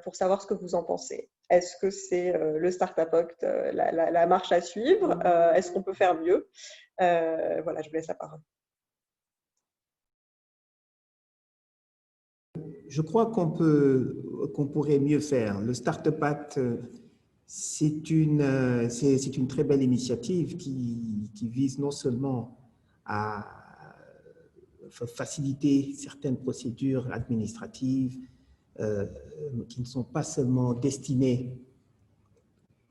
pour savoir ce que vous en pensez. Est-ce que c'est le Startup Act, la marche à suivre? Est-ce qu'on peut faire mieux? Voilà, je vous laisse la parole. Je crois qu'on pourrait mieux faire. Le Startup Act, c'est une très belle initiative qui vise non seulement à faciliter certaines procédures administratives qui ne sont pas seulement destinées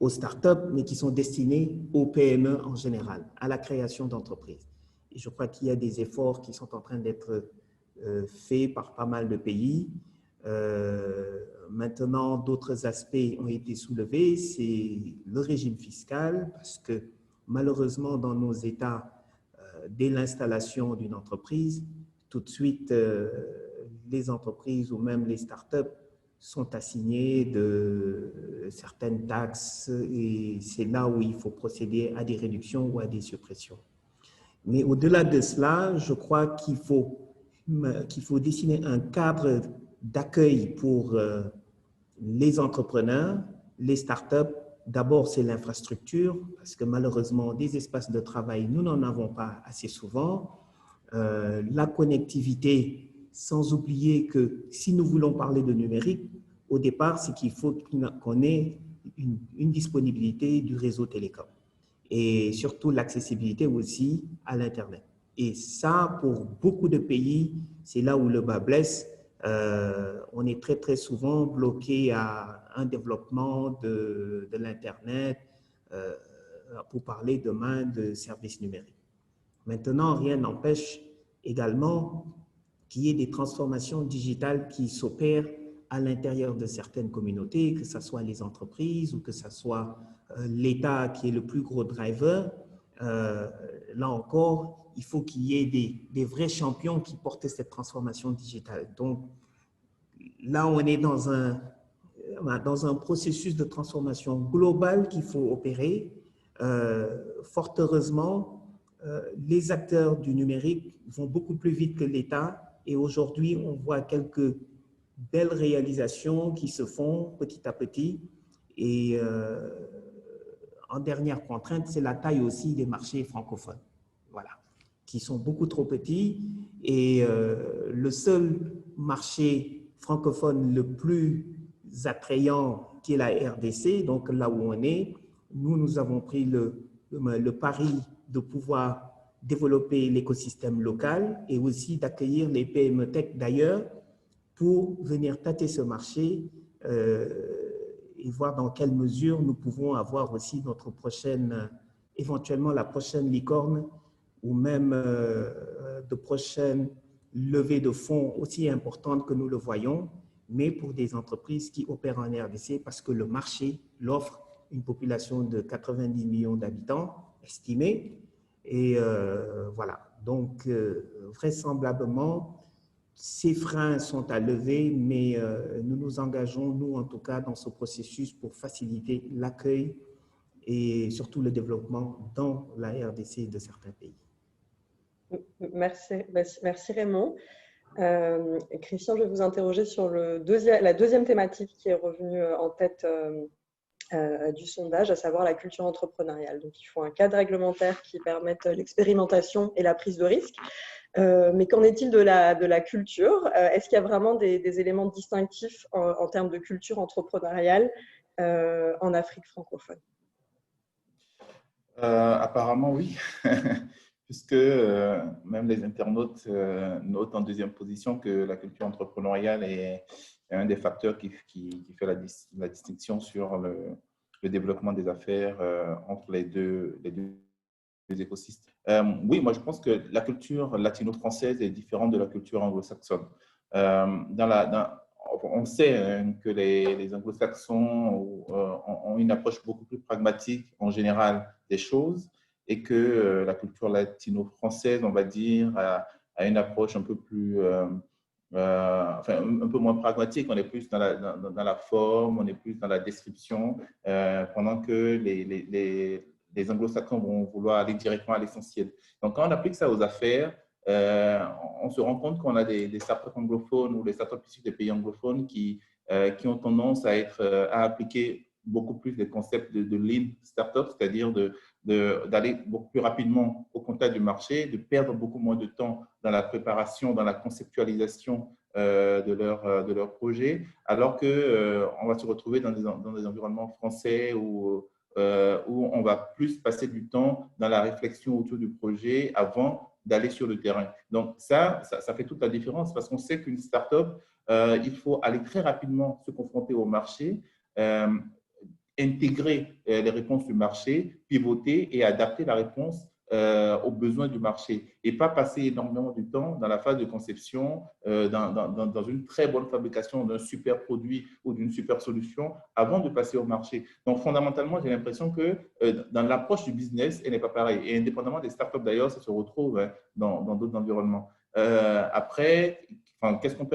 aux startups, mais qui sont destinées aux PME en général, à la création d'entreprises. Et je crois qu'il y a des efforts qui sont en train d'être faits par pas mal de pays. Maintenant, d'autres aspects ont été soulevés, c'est le régime fiscal, parce que malheureusement, dans nos États, dès l'installation d'une entreprise, tout de suite, les entreprises ou même les startups sont assignées de certaines taxes et c'est là où il faut procéder à des réductions ou à des suppressions. Mais au-delà de cela, je crois qu'il faut dessiner un cadre d'accueil pour les entrepreneurs, les startups. D'abord, c'est l'infrastructure, parce que malheureusement, des espaces de travail, nous n'en avons pas assez souvent. La connectivité, sans oublier que si nous voulons parler de numérique, au départ, c'est qu'il faut qu'on ait une disponibilité du réseau télécom et surtout l'accessibilité aussi à l'Internet. Et ça, pour beaucoup de pays, c'est là où le bas blesse. On est très, très souvent bloqué à un développement de l'Internet pour parler demain de services numériques. Maintenant, rien n'empêche également qu'il y ait des transformations digitales qui s'opèrent à l'intérieur de certaines communautés, que ce soit les entreprises ou que ce soit l'État qui est le plus gros driver. Là encore, il faut qu'il y ait des vrais champions qui portent cette transformation digitale. Donc, là, on est dans un processus de transformation globale qu'il faut opérer. Fort heureusement, les acteurs du numérique vont beaucoup plus vite que l'État et aujourd'hui, on voit quelques belles réalisations qui se font petit à petit. Et en dernière contrainte, c'est la taille aussi des marchés francophones, voilà, qui sont beaucoup trop petits. Et le seul marché francophone le plus attrayant, qui est la RDC, donc là où on est, nous avons pris le pari de pouvoir développer l'écosystème local et aussi d'accueillir les PME Tech d'ailleurs pour venir tâter ce marché et voir dans quelle mesure nous pouvons avoir aussi notre prochaine, éventuellement la prochaine licorne ou même de prochaines levées de fonds aussi importantes que nous le voyons, mais pour des entreprises qui opèrent en RDC parce que le marché l'offre une population de 90 millions d'habitants estimés. Et voilà, donc vraisemblablement, ces freins sont à lever, mais nous nous engageons, nous en tout cas, dans ce processus pour faciliter l'accueil et surtout le développement dans la RDC de certains pays. Merci Raymond. Christian, je vais vous interroger sur la deuxième thématique qui est revenue en tête du sondage, à savoir la culture entrepreneuriale. Donc, il faut un cadre réglementaire qui permette l'expérimentation et la prise de risque. Mais qu'en est-il de la culture? Est-ce qu'il y a vraiment des éléments distinctifs en termes de culture entrepreneuriale en Afrique francophone? Apparemment, oui, puisque même les internautes notent en deuxième position que la culture entrepreneuriale est un des facteurs qui fait la distinction sur le développement des affaires entre les deux écosystèmes. Oui, moi je pense que la culture latino-française est différente de la culture anglo-saxonne. On sait que les anglo-saxons ont une approche beaucoup plus pragmatique en général des choses et que la culture latino-française, on va dire, a une approche un peu plus, enfin, un peu moins pragmatique. On est plus dans la forme, on est plus dans la description, pendant que les anglo-saxons vont vouloir aller directement à l'essentiel. Donc, quand on applique ça aux affaires, on se rend compte qu'on a des startups anglophones ou des startups issues des pays anglophones qui ont tendance à appliquer beaucoup plus les concepts de lean startup, c'est-à-dire d'aller beaucoup plus rapidement au contact du marché, de perdre beaucoup moins de temps dans la préparation, dans la conceptualisation de leur projet, alors qu'on va se retrouver dans des environnements français où on va plus passer du temps dans la réflexion autour du projet avant d'aller sur le terrain. Donc, ça fait toute la différence parce qu'on sait qu'une startup, il faut aller très rapidement se confronter au marché, intégrer les réponses du marché, pivoter et adapter la réponse aux besoins du marché et pas passer énormément du temps dans la phase de conception, dans une très bonne fabrication d'un super produit ou d'une super solution avant de passer au marché. Donc, fondamentalement, j'ai l'impression que dans l'approche du business, elle n'est pas pareille. Et indépendamment des startups, d'ailleurs, ça se retrouve dans d'autres environnements. Après, qu'est-ce qu'on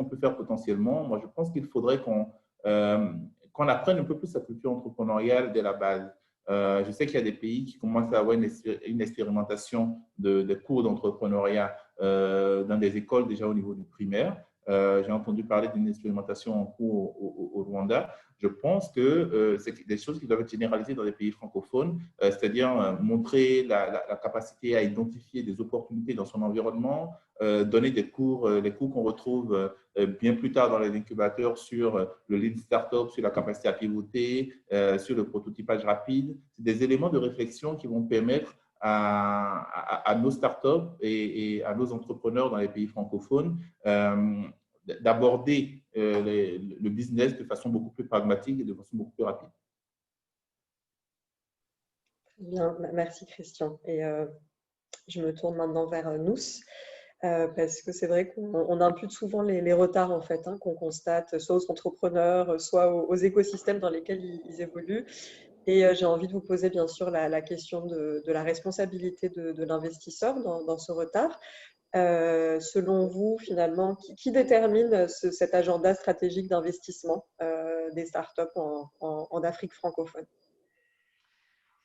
peut faire potentiellement? Moi, je pense qu'il faudrait qu'on apprenne un peu plus la culture entrepreneuriale dès la base. Je sais qu'il y a des pays qui commencent à avoir une expérimentation de cours d'entrepreneuriat dans des écoles déjà au niveau du primaire. J'ai entendu parler d'une expérimentation en cours au Rwanda. Je pense que c'est des choses qui doivent être généralisées dans les pays francophones, c'est-à-dire montrer la capacité à identifier des opportunités dans son environnement, donner des cours, les cours qu'on retrouve bien plus tard dans les incubateurs sur le lean startup, sur la capacité à pivoter, sur le prototypage rapide. C'est des éléments de réflexion qui vont permettre à nos startups et à nos entrepreneurs dans les pays francophones d'aborder le business de façon beaucoup plus pragmatique et de façon beaucoup plus rapide. Bien, merci Christian. Et je me tourne maintenant vers Nous. Parce que c'est vrai qu'on impute souvent les retards en fait, qu'on constate soit aux entrepreneurs, soit aux écosystèmes dans lesquels ils évoluent. Et j'ai envie de vous poser bien sûr la question de la responsabilité de l'investisseur dans ce retard. Selon vous, finalement, qui détermine cet agenda stratégique d'investissement des startups en Afrique francophone?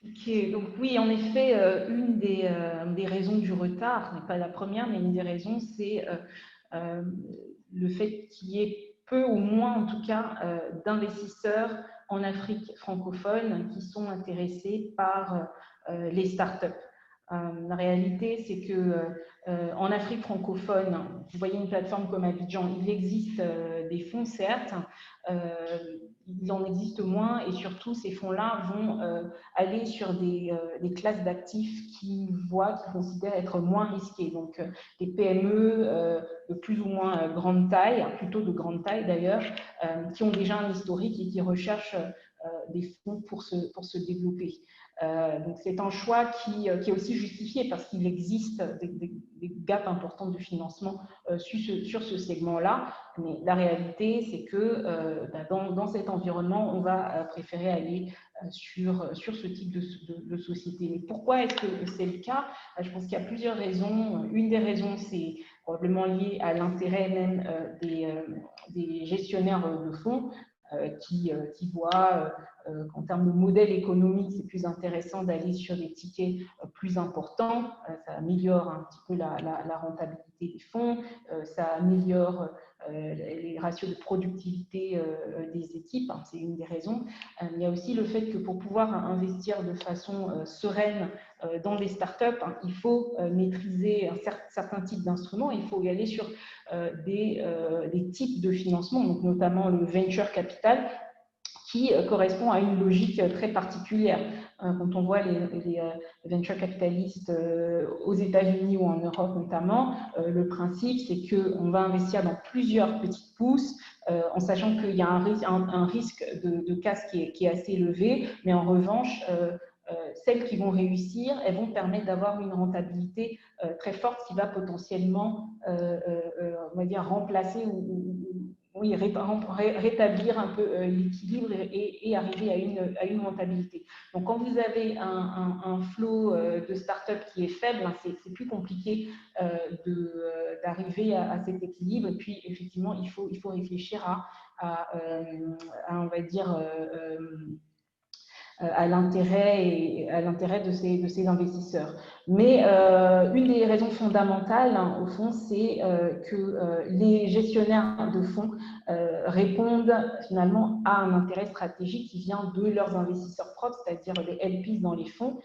Ok, donc oui, en effet, une des raisons du retard, n'est pas la première, mais une des raisons, c'est le fait qu'il y ait peu ou moins, en tout cas, d'investisseurs en Afrique francophone qui sont intéressés par les startups. La réalité, c'est que en Afrique francophone, vous voyez une plateforme comme Abidjan, il existe des fonds, certes, il en existe moins, et surtout, ces fonds-là vont aller sur des classes d'actifs qu'ils considèrent être moins risquées. Donc, des PME de plus ou moins grande taille, plutôt de grande taille d'ailleurs, qui ont déjà un historique et qui recherchent des fonds pour se développer. Donc, c'est un choix qui est aussi justifié parce qu'il existe des gaps importants de financement sur ce segment-là. Mais la réalité, c'est que dans cet environnement, on va préférer aller sur ce type de société. Mais pourquoi est-ce que c'est le cas? Je pense qu'il y a plusieurs raisons. Une des raisons, c'est probablement lié à l'intérêt même des gestionnaires de fonds qui voient qu'en termes de modèle économique, c'est plus intéressant d'aller sur des tickets plus importants. Ça améliore un petit peu la rentabilité des fonds, ça améliore les ratios de productivité des équipes, hein, c'est une des raisons. Il y a aussi le fait que pour pouvoir investir de façon sereine dans des startups, hein, il faut maîtriser un certain type d'instruments, il faut y aller sur des types de financement, donc notamment le venture capital, qui correspond à une logique très particulière. Quand on voit les venture capitalistes aux États-Unis ou en Europe notamment, le principe, c'est qu'on va investir dans plusieurs petites pousses, en sachant qu'il y a un risque de casse qui est assez élevé, mais en revanche, celles qui vont réussir, elles vont permettre d'avoir une rentabilité très forte qui va potentiellement, on va dire, remplacer oui, rétablir un peu l'équilibre et arriver à une rentabilité. Donc, quand vous avez un flot de start-up qui est faible, hein, c'est plus compliqué d'arriver à cet équilibre. Et puis, effectivement, il faut réfléchir on va dire, à l'intérêt de ces investisseurs. Mais une des raisons fondamentales, hein, au fond, c'est que les gestionnaires de fonds répondent finalement à un intérêt stratégique qui vient de leurs investisseurs propres, c'est-à-dire les LPs dans les fonds.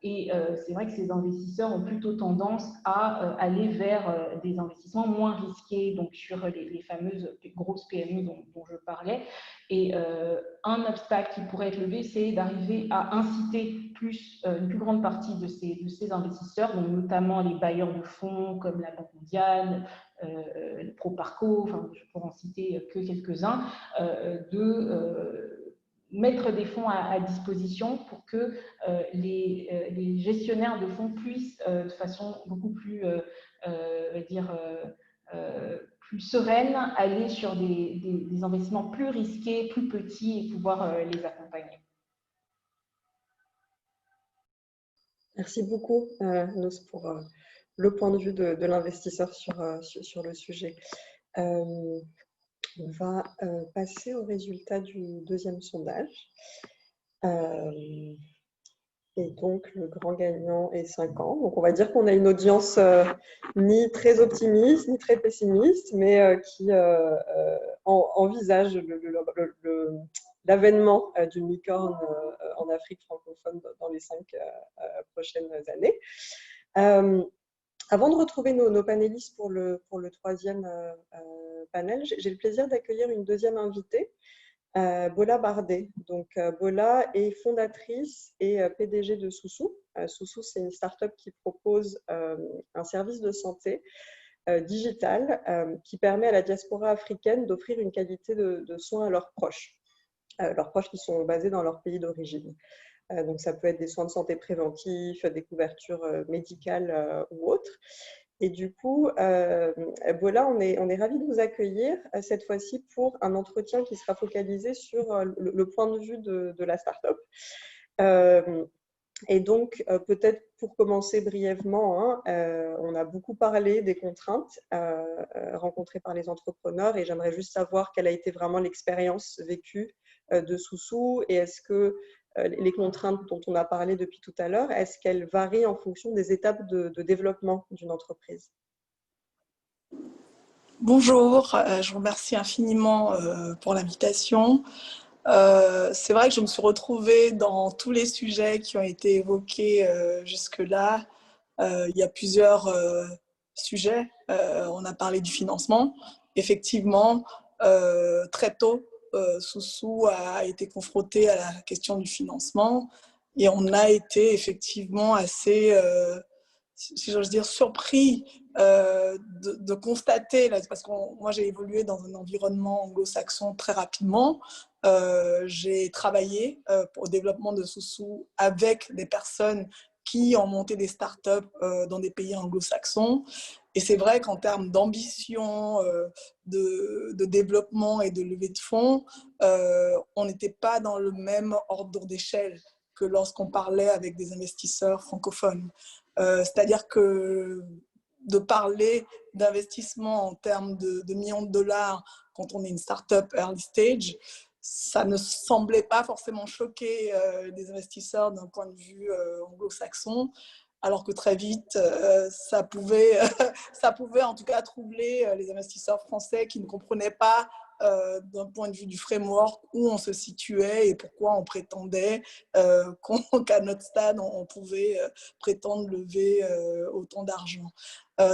C'est vrai que ces investisseurs ont plutôt tendance à aller vers des investissements moins risqués, donc sur les fameuses grosses PME dont je parlais. Et un obstacle qui pourrait être levé, c'est d'arriver à inciter une plus grande partie de ces investisseurs, donc notamment les bailleurs de fonds comme la Banque mondiale, le Proparco, enfin, je pourrais en citer que quelques-uns, de mettre des fonds à disposition pour que les gestionnaires de fonds puissent, de façon beaucoup plus, plus sereine, aller sur des investissements plus risqués, plus petits et pouvoir les accompagner. Merci beaucoup, Nos, pour le point de vue de l'investisseur sur le sujet. On va passer au résultat du deuxième sondage. Et donc, le grand gagnant est 5 ans. Donc, on va dire qu'on a une audience ni très optimiste, ni très pessimiste, mais qui envisage l'avènement d'une licorne en Afrique francophone dans les 5 prochaines années. Avant de retrouver nos panélistes pour le troisième panel, j'ai le plaisir d'accueillir une deuxième invitée, Bola Bardé. Donc, Bola est fondatrice et PDG de Soussou. Soussou, c'est une start-up qui propose un service de santé digital qui permet à la diaspora africaine d'offrir une qualité de soins à leurs proches qui sont basés dans leur pays d'origine. Donc, ça peut être des soins de santé préventifs, des couvertures médicales ou autres. Et du coup, Bola, on est ravis de vous accueillir cette fois-ci pour un entretien qui sera focalisé sur le point de vue de la start-up. Et donc, peut-être pour commencer brièvement, on a beaucoup parlé des contraintes rencontrées par les entrepreneurs et j'aimerais juste savoir quelle a été vraiment l'expérience vécue de Soussou et est-ce que les contraintes dont on a parlé depuis tout à l'heure, est-ce qu'elles varient en fonction des étapes de développement d'une entreprise? Bonjour, je vous remercie infiniment pour l'invitation. C'est vrai que je me suis retrouvée dans tous les sujets qui ont été évoqués jusque-là. Il y a plusieurs sujets. On a parlé du financement. Effectivement, très tôt, Soussou a été confronté à la question du financement et on a été effectivement assez, si j'ose dire, surpris de constater, parce que moi j'ai évolué dans un environnement anglo-saxon très rapidement. J'ai travaillé au développement de Soussou avec des personnes qui ont monté des startups dans des pays anglo-saxons. Et c'est vrai qu'en termes d'ambition, de développement et de levée de fonds, on n'était pas dans le même ordre d'échelle que lorsqu'on parlait avec des investisseurs francophones. C'est-à-dire que de parler d'investissement en termes de millions de dollars quand on est une start-up early stage, ça ne semblait pas forcément choquer des investisseurs d'un point de vue anglo-saxon, alors que très vite, ça pouvait en tout cas troubler les investisseurs français qui ne comprenaient pas d'un point de vue du framework où on se situait et pourquoi on prétendait qu'à notre stade, on pouvait prétendre lever autant d'argent.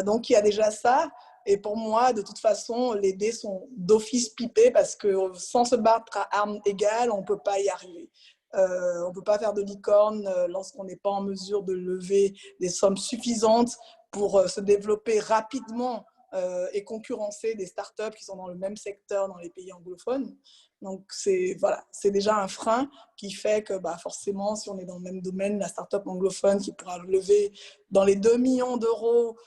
Donc, il y a déjà ça. Et pour moi, de toute façon, les dés sont d'office pipés parce que sans se battre à armes égales, on ne peut pas y arriver. On ne peut pas faire de licorne lorsqu'on n'est pas en mesure de lever des sommes suffisantes pour se développer rapidement et concurrencer des startups qui sont dans le même secteur dans les pays anglophones. Donc, c'est déjà un frein qui fait que forcément, si on est dans le même domaine, la startup anglophone qui pourra lever dans les 2 millions d'euros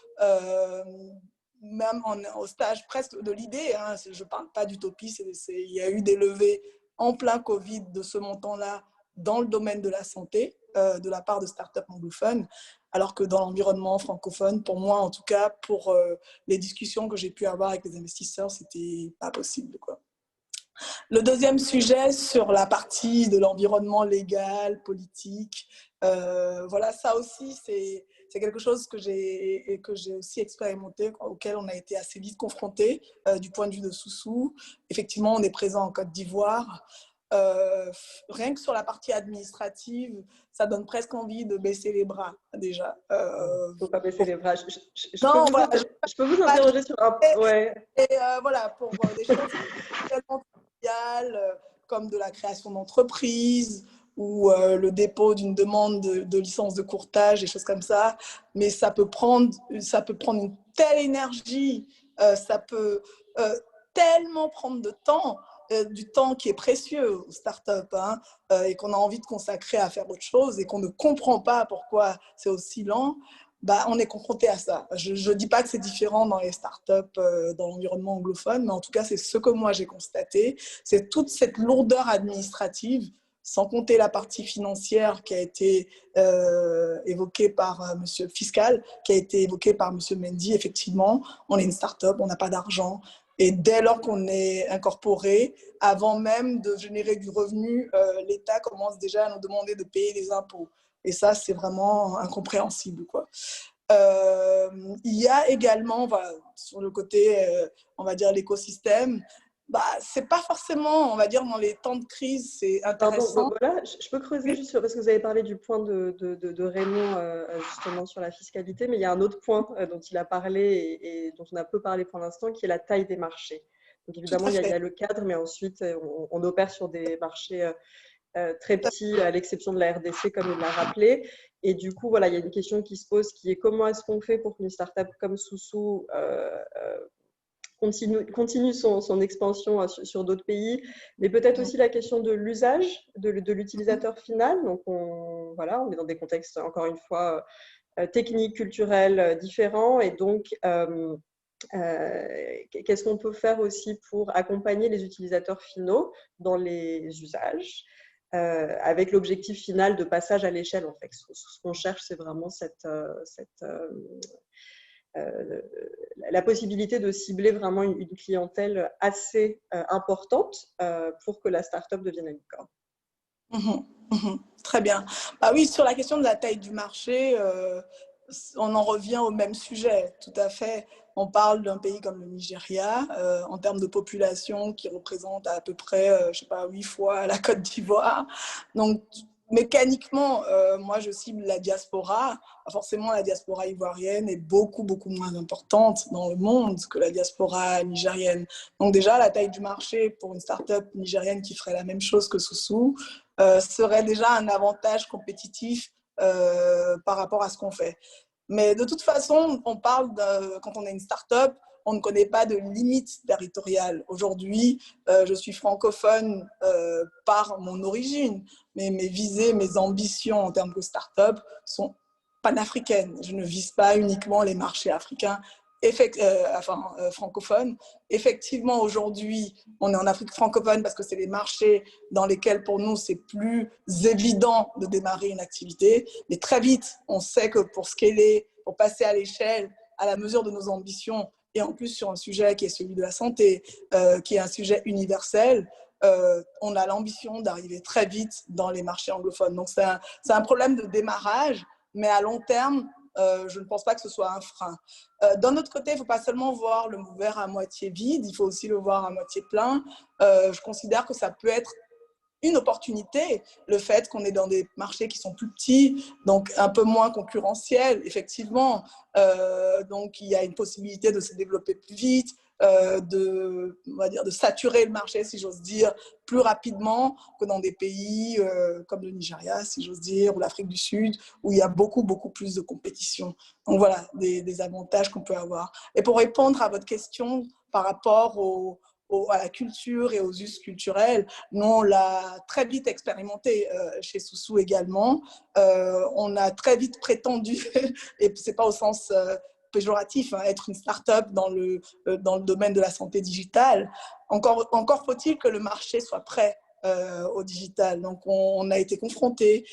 même au stage presque de l'idée, hein, je ne parle pas d'utopie, il y a eu des levées en plein Covid de ce montant-là dans le domaine de la santé, de la part de startups anglophones, alors que dans l'environnement francophone, pour moi en tout cas, pour les discussions que j'ai pu avoir avec les investisseurs, c'était pas possible, quoi. Le deuxième sujet sur la partie de l'environnement légal, politique, voilà, ça aussi, c'est quelque chose que j'ai aussi expérimenté, auquel on a été assez vite confronté du point de vue de Soussou. Effectivement, on est présent en Côte d'Ivoire. Rien que sur la partie administrative, ça donne presque envie de baisser les bras déjà. Il ne faut pas baisser les bras. Je peux vous pas interroger sur un... Ouais. Et voilà, pour des choses tellement triviales comme de la création d'entreprises ou le dépôt d'une demande de licence de courtage, des choses comme ça. Mais ça peut prendre une telle énergie, ça peut tellement prendre de temps, du temps qui est précieux aux startups, hein, et qu'on a envie de consacrer à faire autre chose et qu'on ne comprend pas pourquoi c'est aussi lent. On est confronté à ça. Je ne dis pas que c'est différent dans les startups, dans l'environnement anglophone, mais en tout cas, c'est ce que moi j'ai constaté. C'est toute cette lourdeur administrative, sans compter la partie financière qui a été évoquée par Monsieur Fiscal, qui a été évoquée par Monsieur Mendy. Effectivement, on est une startup, on n'a pas d'argent. Et dès lors qu'on est incorporé, avant même de générer du revenu, l'État commence déjà à nous demander de payer des impôts. Et ça, c'est vraiment incompréhensible, quoi. Il y a également, voilà, sur le côté, on va dire, l'écosystème, c'est pas forcément, on va dire, dans les temps de crise, c'est intéressant. Pardon, voilà, je peux creuser juste parce que vous avez parlé du point de Raymond justement sur la fiscalité, mais il y a un autre point dont il a parlé et dont on a peu parlé pour l'instant, qui est la taille des marchés. Donc évidemment, il y a le cadre, mais ensuite, on opère sur des marchés très petits, à l'exception de la RDC, comme il l'a rappelé. Et du coup, voilà, il y a une question qui se pose, qui est comment est-ce qu'on fait pour qu'une startup comme Soussou continue son expansion sur d'autres pays, mais peut-être aussi la question de l'usage de l'utilisateur final. Donc, on est dans des contextes, encore une fois, techniques, culturels différents. Et donc, qu'est-ce qu'on peut faire aussi pour accompagner les utilisateurs finaux dans les usages avec l'objectif final de passage à l'échelle. En fait, ce qu'on cherche, c'est vraiment la possibilité de cibler vraiment une clientèle assez importante pour que la start-up devienne une licorne. Très bien. Oui, sur la question de la taille du marché, on en revient au même sujet, tout à fait. On parle d'un pays comme le Nigeria, en termes de population qui représente à peu près, 8 fois la Côte d'Ivoire. Donc, mécaniquement, moi, je cible la diaspora. Forcément, la diaspora ivoirienne est beaucoup, beaucoup moins importante dans le monde que la diaspora nigérienne. Donc déjà, la taille du marché pour une start-up nigérienne qui ferait la même chose que Soussou serait déjà un avantage compétitif par rapport à ce qu'on fait. Mais de toute façon, quand on est une start-up, on ne connaît pas de limite territoriale. Aujourd'hui, je suis francophone par mon origine, mais mes visées, mes ambitions en termes de start-up sont panafricaines. Je ne vise pas uniquement les marchés africains, francophones. Effectivement, aujourd'hui, on est en Afrique francophone parce que c'est les marchés dans lesquels, pour nous, c'est plus évident de démarrer une activité. Mais très vite, on sait que pour scaler, pour passer à l'échelle, à la mesure de nos ambitions, et en plus sur un sujet qui est celui de la santé, qui est un sujet universel, on a l'ambition d'arriver très vite dans les marchés anglophones. Donc, c'est un problème de démarrage, mais à long terme, je ne pense pas que ce soit un frein. D'un autre côté, il ne faut pas seulement voir le verre à moitié vide, il faut aussi le voir à moitié plein. Je considère que ça peut être une opportunité, le fait qu'on est dans des marchés qui sont plus petits, donc un peu moins concurrentiels, effectivement. Donc, il y a une possibilité de se développer plus vite, on va dire, de saturer le marché, si j'ose dire, plus rapidement que dans des pays comme le Nigeria, si j'ose dire, ou l'Afrique du Sud, où il y a beaucoup, beaucoup plus de compétition. Donc, voilà, des avantages qu'on peut avoir. Et pour répondre à votre question par rapport à la culture et aux us culturels, nous, on l'a très vite expérimenté chez Soussou également. On a très vite prétendu, et ce n'est pas au sens péjoratif, hein, être une start-up dans le domaine de la santé digitale. Encore faut-il que le marché soit prêt au digital. Donc, on a été confronté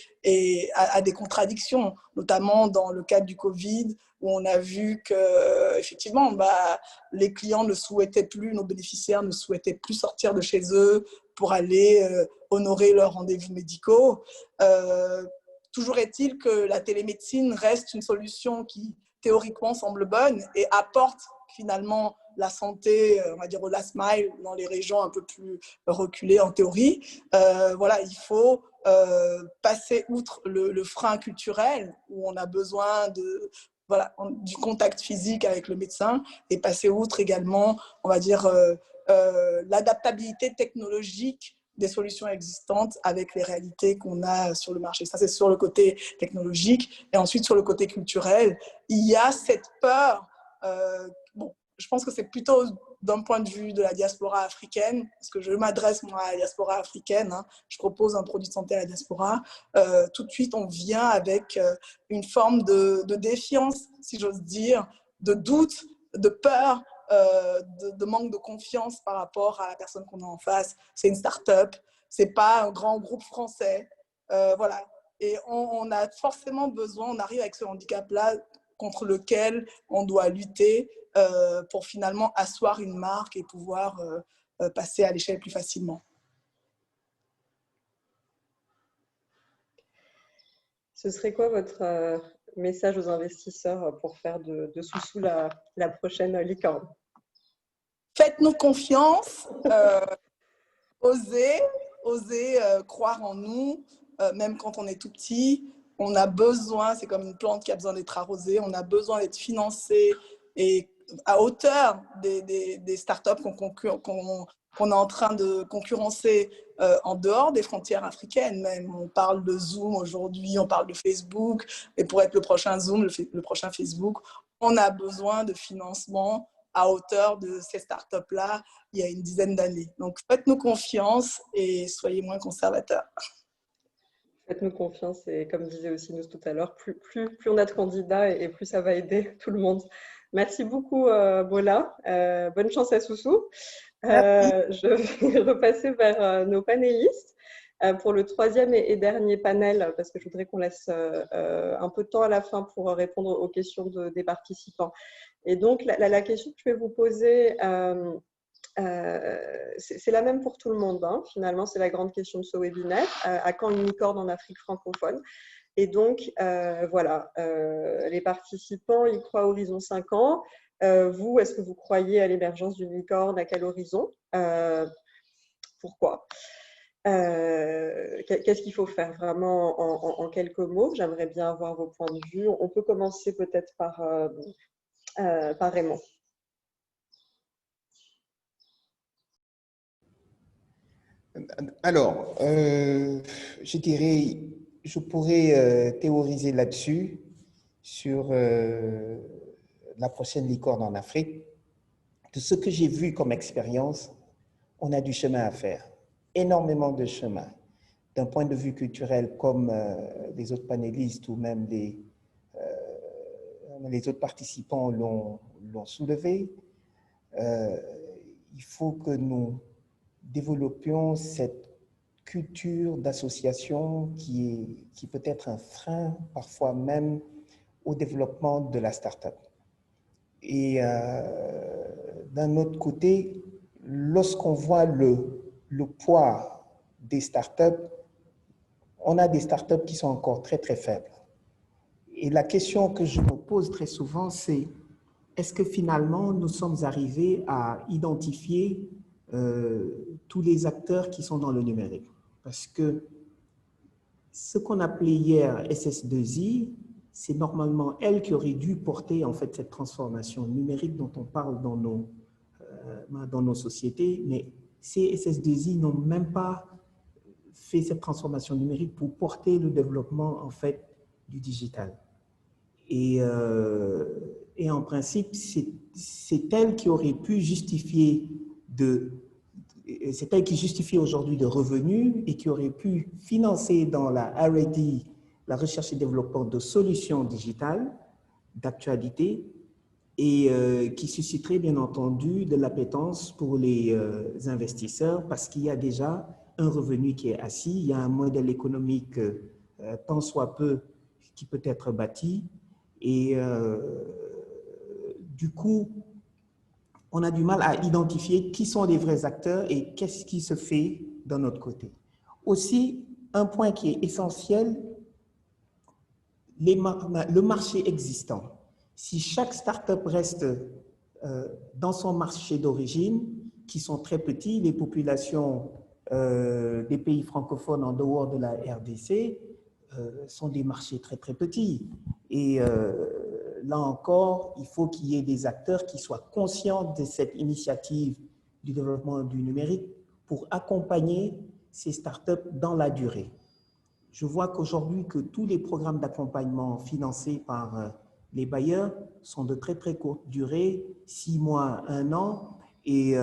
à des contradictions, notamment dans le cadre du Covid, où on a vu que, effectivement, les clients ne souhaitaient plus, nos bénéficiaires ne souhaitaient plus sortir de chez eux pour aller honorer leurs rendez-vous médicaux. Toujours est-il que la télémédecine reste une solution qui, théoriquement, semble bonne et apporte finalement la santé, on va dire au last mile, dans les régions un peu plus reculées en théorie. Voilà, il faut passer outre le frein culturel, où on a besoin du contact physique avec le médecin, et passer outre également, on va dire, l'adaptabilité technologique des solutions existantes avec les réalités qu'on a sur le marché. Ça, c'est sur le côté technologique. Et ensuite, sur le côté culturel, il y a cette peur. Je pense que c'est plutôt d'un point de vue de la diaspora africaine, parce que je m'adresse, moi, à la diaspora africaine. Hein, je propose un produit de santé à la diaspora. Tout de suite, on vient avec une forme de défiance, si j'ose dire, de doute, de peur, de manque de confiance par rapport à la personne qu'on a en face. C'est une start-up, ce n'est pas un grand groupe français. Voilà. Et on a forcément besoin, on arrive avec ce handicap-là contre lequel on doit lutter pour finalement asseoir une marque et pouvoir passer à l'échelle plus facilement. Ce serait quoi votre message aux investisseurs pour faire de Soussou la prochaine licorne? Faites-nous confiance, osez croire en nous, même quand on est tout petit. On a besoin, c'est comme une plante qui a besoin d'être arrosée, on a besoin d'être financé et à hauteur des startups qu'on est en train de concurrencer en dehors des frontières africaines même. On parle de Zoom aujourd'hui, on parle de Facebook, et pour être le prochain Zoom, le prochain Facebook, on a besoin de financement à hauteur de ces startups-là il y a une dizaine d'années. Donc, faites-nous confiance et soyez moins conservateurs. Faites-nous confiance et comme disait aussi nous tout à l'heure, plus on a de candidats et plus ça va aider tout le monde. Merci beaucoup, Bola. Bonne chance à Soussou. Je vais repasser vers nos panélistes pour le troisième et dernier panel, parce que je voudrais qu'on laisse un peu de temps à la fin pour répondre aux questions des participants. Et donc, la question que je vais vous poser, c'est la même pour tout le monde. Hein. Finalement, c'est la grande question de ce webinaire. À quand une licorne en Afrique francophone? Et donc, voilà, les participants, ils croient à horizon 5 ans. Vous, est-ce que vous croyez à l'émergence d'une licorne? À quel horizon? Pourquoi? Qu'est-ce qu'il faut faire vraiment en quelques mots? J'aimerais bien avoir vos points de vue. On peut commencer peut-être par Raymond. Alors, je dirais, je pourrais théoriser là-dessus, sur la prochaine licorne en Afrique. De ce que j'ai vu comme expérience, on a du chemin à faire, énormément de chemin. D'un point de vue culturel, comme les autres panélistes ou même les autres participants l'ont soulevé, il faut que nous développions cette culture d'association qui peut être un frein, parfois même, au développement de la start-up. Et d'un autre côté, lorsqu'on voit le le poids des startups, on a des startups qui sont encore très, très faibles. Et la question que je me pose très souvent, c'est est-ce que finalement, nous sommes arrivés à identifier tous les acteurs qui sont dans le numérique? Parce que ce qu'on appelait hier SS2I, c'est normalement elle qui aurait dû porter en fait cette transformation numérique dont on parle dans nos sociétés, mais ces SS2I n'ont même pas fait cette transformation numérique pour porter le développement en fait du digital. Et en principe, c'est elle qui aurait pu justifier c'est elle qui justifie aujourd'hui de revenus et qui aurait pu financer dans la R&D, la recherche et développement de solutions digitales d'actualité et qui susciterait bien entendu de l'appétence pour les investisseurs parce qu'il y a déjà un revenu qui est assis, il y a un modèle économique tant soit peu qui peut être bâti et du coup, on a du mal à identifier qui sont les vrais acteurs et qu'est-ce qui se fait d'un autre côté. Aussi, un point qui est essentiel, le marché existant. Si chaque start-up reste dans son marché d'origine, qui sont très petits, les populations des pays francophones en dehors de la RDC sont des marchés très très petits. Et là encore, il faut qu'il y ait des acteurs qui soient conscients de cette initiative du développement du numérique pour accompagner ces startups dans la durée. Je vois qu'aujourd'hui, que tous les programmes d'accompagnement financés par les bailleurs sont de très très courte durée, 6 mois, 1 an, et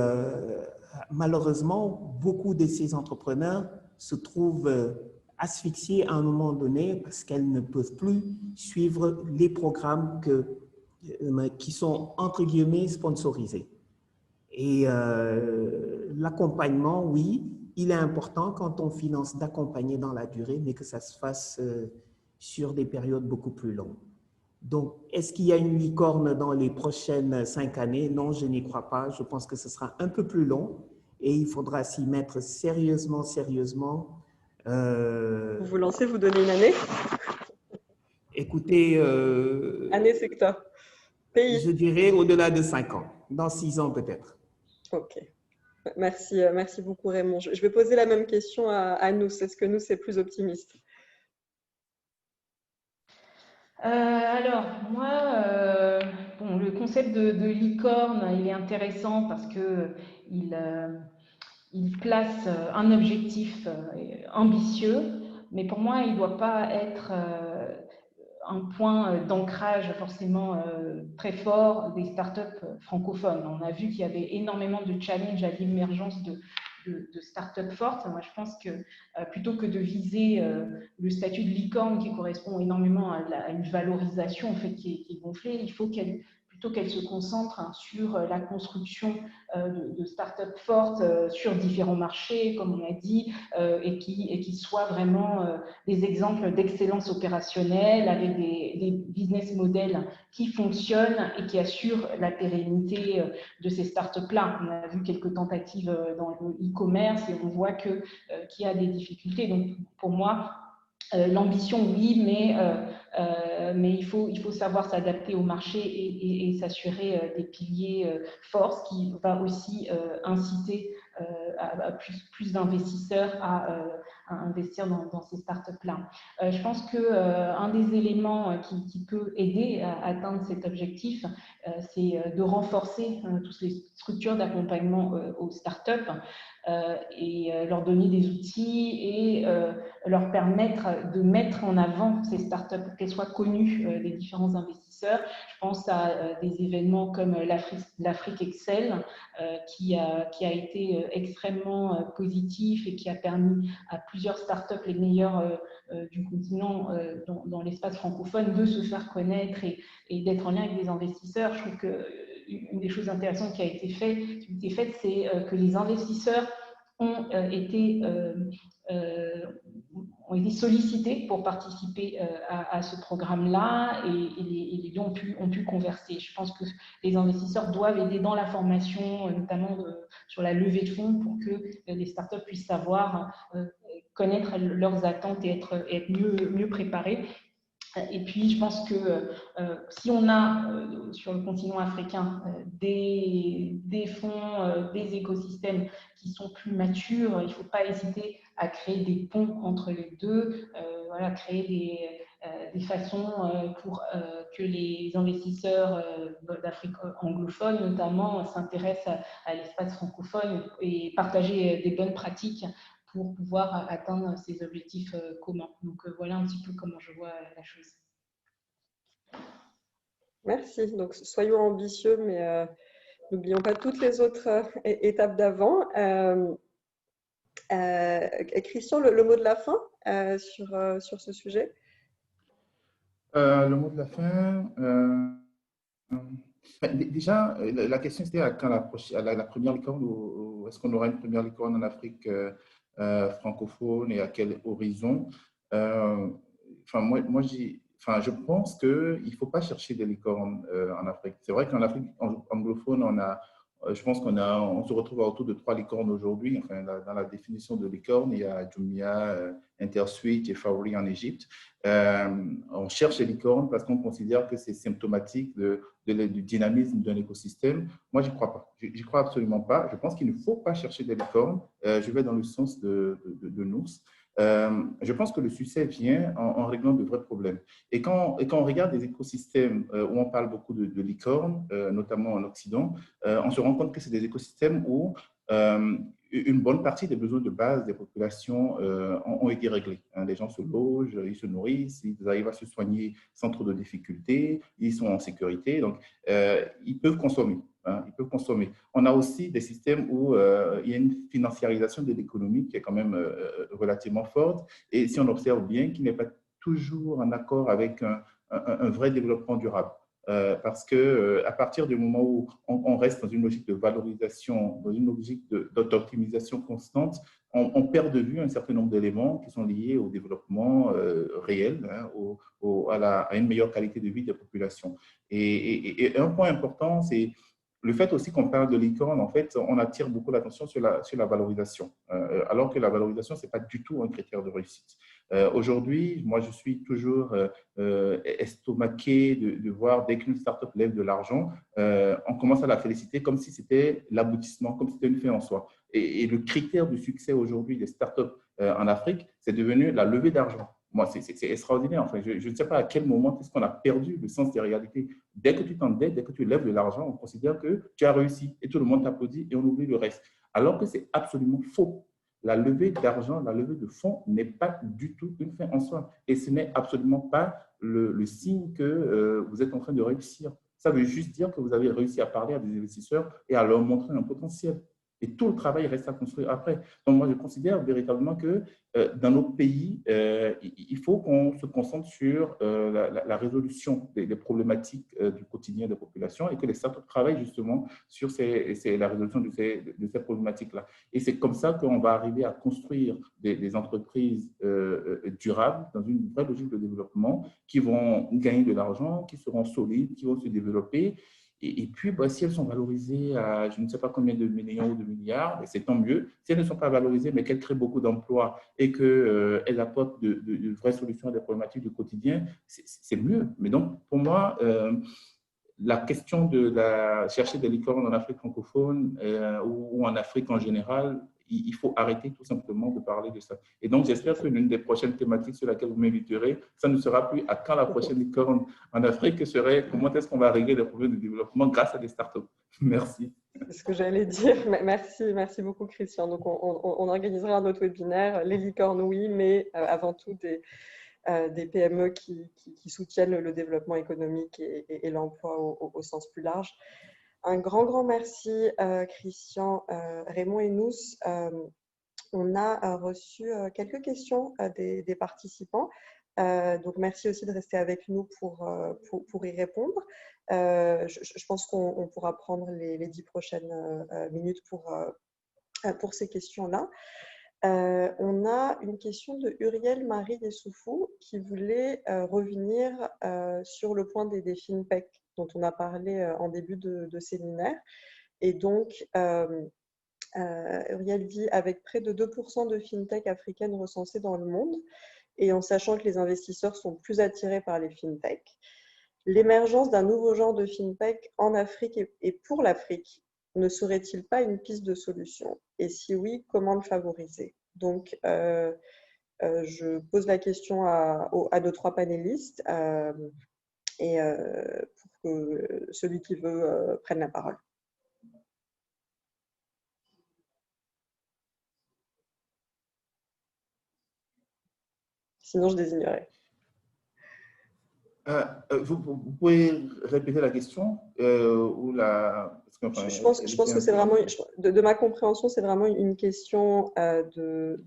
malheureusement, beaucoup de ces entrepreneurs se trouvent asphyxiées à un moment donné parce qu'elles ne peuvent plus suivre les programmes qui sont entre guillemets sponsorisés. Et l'accompagnement, oui, il est important quand on finance d'accompagner dans la durée, mais que ça se fasse sur des périodes beaucoup plus longues. Donc, est-ce qu'il y a une licorne dans les prochaines 5 années? Non, je n'y crois pas. Je pense que ce sera un peu plus long et il faudra s'y mettre sérieusement. Vous vous lancez, vous donnez une année? Écoutez, année secteur, pays. Je dirais au-delà de 5 ans, dans 6 ans peut-être. Ok, merci beaucoup Raymond. Je vais poser la même question à nous. Est-ce que nous, c'est plus optimiste? Alors, moi, bon, le concept de licorne, il est intéressant parce qu'il place un objectif ambitieux, mais pour moi, il ne doit pas être un point d'ancrage forcément très fort des startups francophones. On a vu qu'il y avait énormément de challenges à l'émergence de start-up fortes. Moi, je pense que plutôt que de viser le statut de licorne qui correspond énormément à une valorisation en fait, qui est gonflée, il faut plutôt qu'elle se concentre sur la construction de start-up fortes sur différents marchés, comme on a dit, et qui soient vraiment des exemples d'excellence opérationnelle avec des business models qui fonctionnent et qui assurent la pérennité de ces startups-là. On a vu quelques tentatives dans le e-commerce et on voit qu'il y a des difficultés. Donc, pour moi, l'ambition, oui, mais il faut savoir s'adapter au marché et s'assurer des piliers forts, ce qui va aussi inciter à plus d'investisseurs à investir dans ces startups-là. Je pense qu'un des éléments qui peut aider à atteindre cet objectif, c'est de renforcer toutes les structures d'accompagnement aux startups et leur donner des outils et leur permettre de mettre en avant ces startups, qu'elles soient connues des différents investisseurs. Je pense à des événements comme l'Afrique Excel, qui a été extrêmement positif et qui a permis à plusieurs startups, les meilleures du continent dans l'espace francophone, de se faire connaître et d'être en lien avec des investisseurs. Je trouve qu'une des choses intéressantes qui a été faite, c'est que les investisseurs ont ont été sollicités pour participer à ce programme-là et les lions ont pu converser. Je pense que les investisseurs doivent aider dans la formation, notamment sur la levée de fonds, pour que les startups puissent savoir connaître leurs attentes et être mieux préparés. Et puis, je pense que si on a sur le continent africain des fonds, des écosystèmes qui sont plus matures, il ne faut pas hésiter à créer des ponts entre les deux, voilà, créer des façons pour que les investisseurs d'Afrique anglophone, notamment, s'intéressent à l'espace francophone et partager des bonnes pratiques pour pouvoir atteindre ces objectifs communs. Donc, voilà un petit peu comment je vois la chose. Merci. Donc, soyons ambitieux, mais n'oublions pas toutes les autres étapes d'avant. Christian, le mot de la fin sur ce sujet? Le mot de la fin, déjà, la question c'était à quand la première licorne, ou est-ce qu'on aura une première licorne en Afrique francophone et à quel horizon? Je pense qu'il ne faut pas chercher des licornes en Afrique. C'est vrai qu'en Afrique anglophone, je pense on se retrouve autour de 3 licornes aujourd'hui. Enfin, dans la définition de licorne, il y a Jumia, Intersuite et Fawry en Égypte. On cherche les licornes parce qu'on considère que c'est symptomatique du dynamisme d'un écosystème. Moi, je n'y crois pas. Je n'y crois absolument pas. Je pense qu'il ne faut pas chercher des licornes. Je vais dans le sens de nous. Je pense que le succès vient en réglant de vrais problèmes. Et quand on regarde des écosystèmes où on parle beaucoup de licornes, notamment en Occident, on se rend compte que c'est des écosystèmes où une bonne partie des besoins de base des populations ont été réglés. Les gens se logent, ils se nourrissent, ils arrivent à se soigner sans trop de difficultés, ils sont en sécurité, donc ils peuvent consommer. Ils peuvent consommer. On a aussi des systèmes où il y a une financiarisation de l'économie qui est quand même relativement forte, et si on observe bien, qui n'est pas toujours en accord avec un vrai développement durable. Parce qu'à partir du moment où on reste dans une logique de valorisation, dans une logique d'optimisation constante, on perd de vue un certain nombre d'éléments qui sont liés au développement réel, à une meilleure qualité de vie des populations. Et un point important, c'est le fait aussi qu'on parle de licorne. En fait, on attire beaucoup l'attention sur la valorisation, alors que la valorisation, ce n'est pas du tout un critère de réussite. Aujourd'hui, moi, je suis toujours estomaqué de voir dès qu'une startup lève de l'argent, on commence à la féliciter comme si c'était l'aboutissement, comme si c'était une fin en soi. Et le critère du succès aujourd'hui des startups en Afrique, c'est devenu la levée d'argent. Moi, c'est extraordinaire. Enfin, je ne sais pas à quel moment est-ce qu'on a perdu le sens des réalités. Dès que tu t'endettes, dès que tu lèves de l'argent, on considère que tu as réussi et tout le monde t'applaudit et on oublie le reste. Alors que c'est absolument faux. La levée d'argent, la levée de fonds n'est pas du tout une fin en soi. Et ce n'est absolument pas le signe que vous êtes en train de réussir. Ça veut juste dire que vous avez réussi à parler à des investisseurs et à leur montrer un potentiel. Et tout le travail reste à construire après. Donc, moi, je considère véritablement que dans nos pays, il faut qu'on se concentre sur la résolution des problématiques du quotidien des populations et que les startups travaillent justement sur la résolution de ces problématiques-là. Et c'est comme ça qu'on va arriver à construire des entreprises durables dans une vraie logique de développement qui vont gagner de l'argent, qui seront solides, qui vont se développer. Et puis, si elles sont valorisées à je ne sais pas combien de millions ou de milliards, c'est tant mieux. Si elles ne sont pas valorisées, mais qu'elles créent beaucoup d'emplois et qu'elles apportent de vraies solutions à des problématiques du quotidien, c'est mieux. Mais donc, pour moi, la question de chercher des licornes en Afrique francophone ou en Afrique en général, il faut arrêter tout simplement de parler de ça. Et donc, j'espère que l'une des prochaines thématiques sur laquelle vous m'inviterez, ça ne sera plus à quand la prochaine licorne en Afrique, que serait comment est-ce qu'on va régler les problèmes de développement grâce à des startups. Merci. C'est ce que j'allais dire. Merci beaucoup, Christian. Donc, on organisera un autre webinaire. Les licornes, oui, mais avant tout des PME qui soutiennent le développement économique et l'emploi au sens plus large. Un grand merci, Christian, Raymond et nous. On a reçu quelques questions des participants. Donc, merci aussi de rester avec nous pour y répondre. Je pense qu'on pourra prendre les 10 prochaines minutes pour ces questions-là. On a une question de Uriel Marie Dessoufou qui voulait revenir sur le point des FinTech dont on a parlé en début de séminaire. Et donc, Uriel dit, avec près de 2% de FinTech africaines recensées dans le monde, et en sachant que les investisseurs sont plus attirés par les FinTech, l'émergence d'un nouveau genre de FinTech en Afrique et pour l'Afrique ne serait-il pas une piste de solution? Et si oui, comment le favoriser? Donc, je pose la question à nos 3 panélistes et pour que celui qui veut prenne la parole. Sinon, je désignerai. Vous pouvez répéter la question ou la… Je pense que c'est vraiment, de ma compréhension, c'est vraiment une question de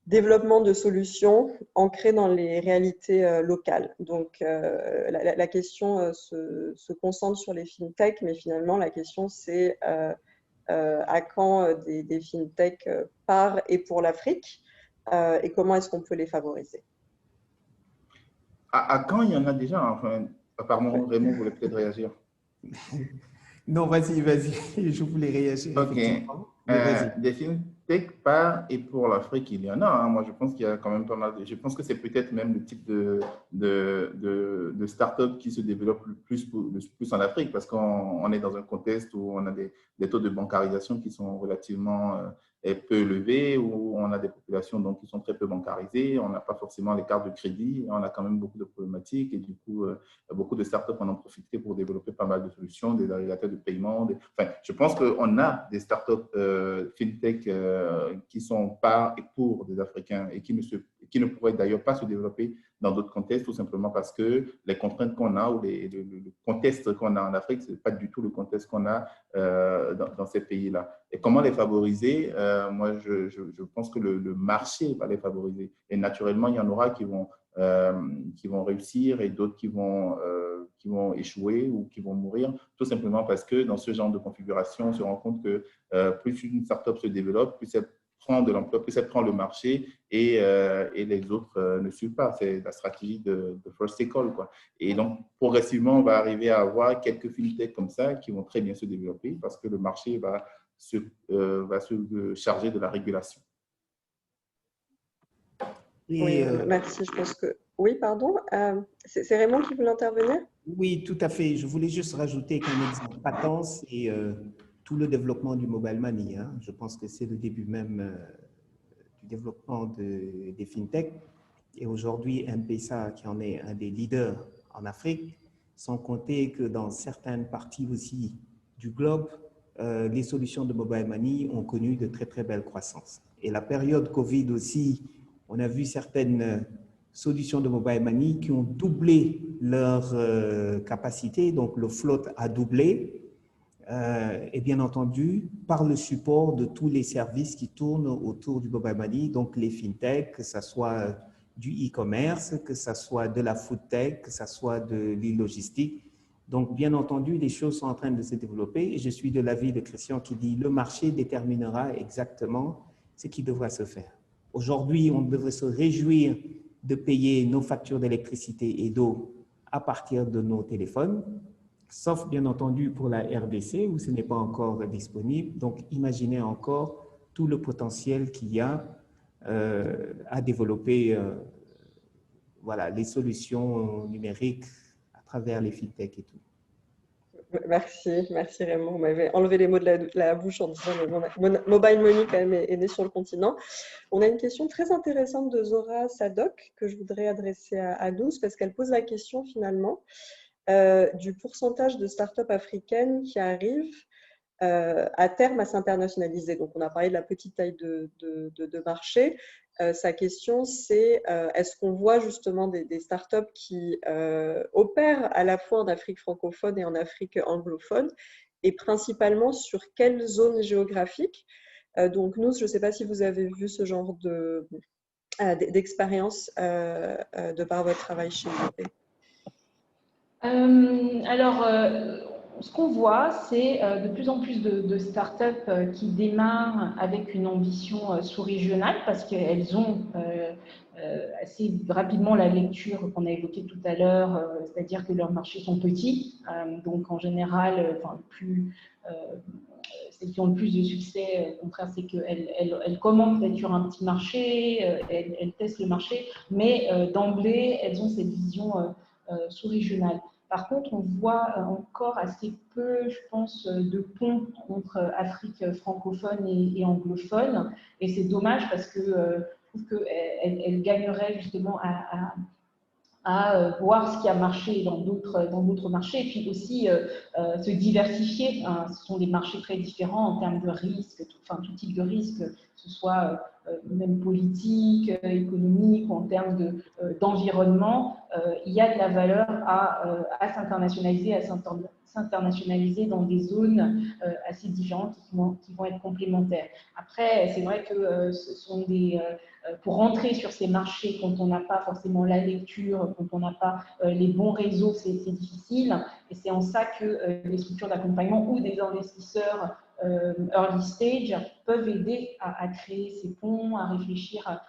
développement de solutions ancrées dans les réalités locales. Donc, la question se concentre sur les FinTech, mais finalement, la question, c'est à quand des FinTech par et pour l'Afrique et comment est-ce qu'on peut les favoriser? À quand il y en a déjà, enfin, apparemment, Raymond voulait peut-être réagir. Non, vas-y, je voulais réagir. Ok. Des FinTech par et pour l'Afrique, il y en a. Hein. Moi, je pense qu'il y a quand même pas mal. Je pense que c'est peut-être même le type de start-up qui se développe le plus en Afrique parce qu'on est dans un contexte où on a des taux de bancarisation qui sont relativement peu élevés, où on a des populations donc, qui sont très peu bancarisées, on n'a pas forcément les cartes de crédit, on a quand même beaucoup de problématiques et du coup, beaucoup de startups en ont profité pour développer pas mal de solutions, des agrégateurs de paiement. Enfin, je pense qu'on a des startups FinTech qui sont par et pour des Africains et qui ne pourraient d'ailleurs pas se développer dans d'autres contextes, tout simplement parce que les contraintes qu'on a ou le contexte qu'on a en Afrique, ce n'est pas du tout le contexte qu'on a dans ces pays-là. Et comment les favoriser? Moi, je pense que le marché va les favoriser. Et naturellement, il y en aura qui vont réussir et d'autres qui vont échouer ou qui vont mourir, tout simplement parce que dans ce genre de configuration, on se rend compte que plus une startup se développe, plus elle prend de l'emploi, plus elle prend le marché et les autres ne suivent pas. C'est la stratégie de first take all, quoi. Et donc, progressivement, on va arriver à avoir quelques fintechs comme ça qui vont très bien se développer parce que le marché va se charger de la régulation. Oui, merci. Je pense que… Oui, pardon. C'est Raymond qui voulait intervenir? Oui, tout à fait. Je voulais juste rajouter qu'un exemple patent, c'est tout le développement du mobile money. Hein. Je pense que c'est le début même du développement des fintech. Et aujourd'hui, M-Pesa, qui en est un des leaders en Afrique, sans compter que dans certaines parties aussi du globe, les solutions de mobile money ont connu de très, très belles croissances. Et la période Covid aussi, on a vu certaines solutions de mobile money qui ont doublé leur capacité, donc le float a doublé, et bien entendu, par le support de tous les services qui tournent autour du mobile money, donc les fintech, que ce soit du e-commerce, que ce soit de la food tech, que ce soit de l'e-logistique. Donc, bien entendu, les choses sont en train de se développer et je suis de l'avis de Christian qui dit le marché déterminera exactement ce qui devra se faire. Aujourd'hui, on devrait se réjouir de payer nos factures d'électricité et d'eau à partir de nos téléphones, sauf bien entendu pour la RDC où ce n'est pas encore disponible. Donc, imaginez encore tout le potentiel qu'il y a à développer voilà, les solutions numériques à travers les fintech et tout. Merci Raymond. Vous m'avez enlevé les mots de la bouche en disant que mobile money quand même est né sur le continent. On a une question très intéressante de Zora Sadok que je voudrais adresser à Luz parce qu'elle pose la question finalement du pourcentage de startups africaines qui arrivent à terme à s'internationaliser. Donc, on a parlé de la petite taille de marché. Sa question, c'est est-ce qu'on voit justement des startups qui opèrent à la fois en Afrique francophone et en Afrique anglophone et principalement sur quelle zone géographique? Donc, nous, je ne sais pas si vous avez vu ce genre d'expérience de par votre travail chez UP. Alors, ce qu'on voit, c'est de plus en plus de startups qui démarrent avec une ambition sous-régionale parce qu'elles ont assez rapidement la lecture qu'on a évoquée tout à l'heure, c'est-à-dire que leurs marchés sont petits. Donc, en général, celles qui ont le plus de succès, au contraire, c'est qu'elles commencent d'être sur un petit marché, elles testent le marché, mais d'emblée, elles ont cette vision sous-régionale. Par contre, on voit encore assez peu, je pense, de ponts entre Afrique francophone et anglophone. Et c'est dommage parce que je trouve qu'elle gagnerait justement à voir ce qui a marché dans d'autres marchés, et puis aussi se diversifier. Hein. Ce sont des marchés très différents en termes de risques, tout type de risques, que ce soit même politique, économique, ou en termes d'environnement. Il y a de la valeur à s'internationaliser, dans des zones assez différentes qui vont être complémentaires. Après, c'est vrai que ce sont pour rentrer sur ces marchés, quand on n'a pas forcément la lecture, quand on n'a pas les bons réseaux, c'est difficile. Et c'est en ça que les structures d'accompagnement ou des investisseurs early stage peuvent aider à créer ces ponts, à réfléchir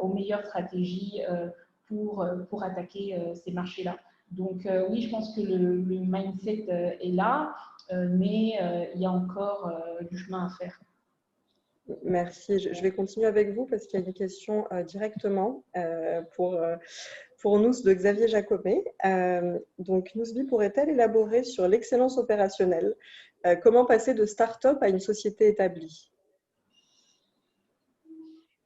aux meilleures stratégies pour attaquer ces marchés-là. Donc oui, je pense que le mindset est là, mais il y a encore du chemin à faire. Merci. Je vais continuer avec vous parce qu'il y a une question directement pour nous de Xavier Jacomet. Donc, Nousbi pourrait-elle élaborer sur l'excellence opérationnelle? Comment passer de start-up à une société établie?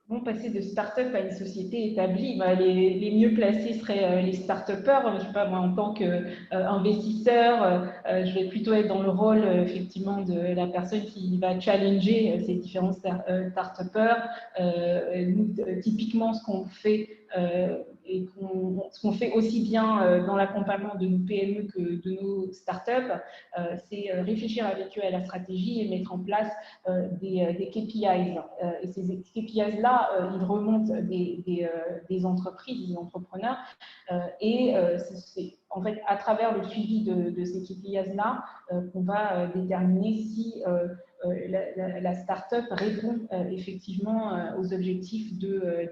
Comment passer de start-up à une société établie? Les mieux placés seraient les start-upers. Je sais pas, moi, en tant qu'investisseur, je vais plutôt être dans le rôle effectivement de la personne qui va challenger ces différents start-upers. Nous, typiquement, ce qu'on fait et ce qu'on fait aussi bien dans l'accompagnement de nos PME que de nos startups, c'est réfléchir avec eux à la stratégie et mettre en place des KPIs. Et ces KPIs-là, ils remontent des entreprises, des entrepreneurs. Et c'est en fait à travers le suivi de ces KPIs-là qu'on va déterminer si la start-up répond effectivement aux objectifs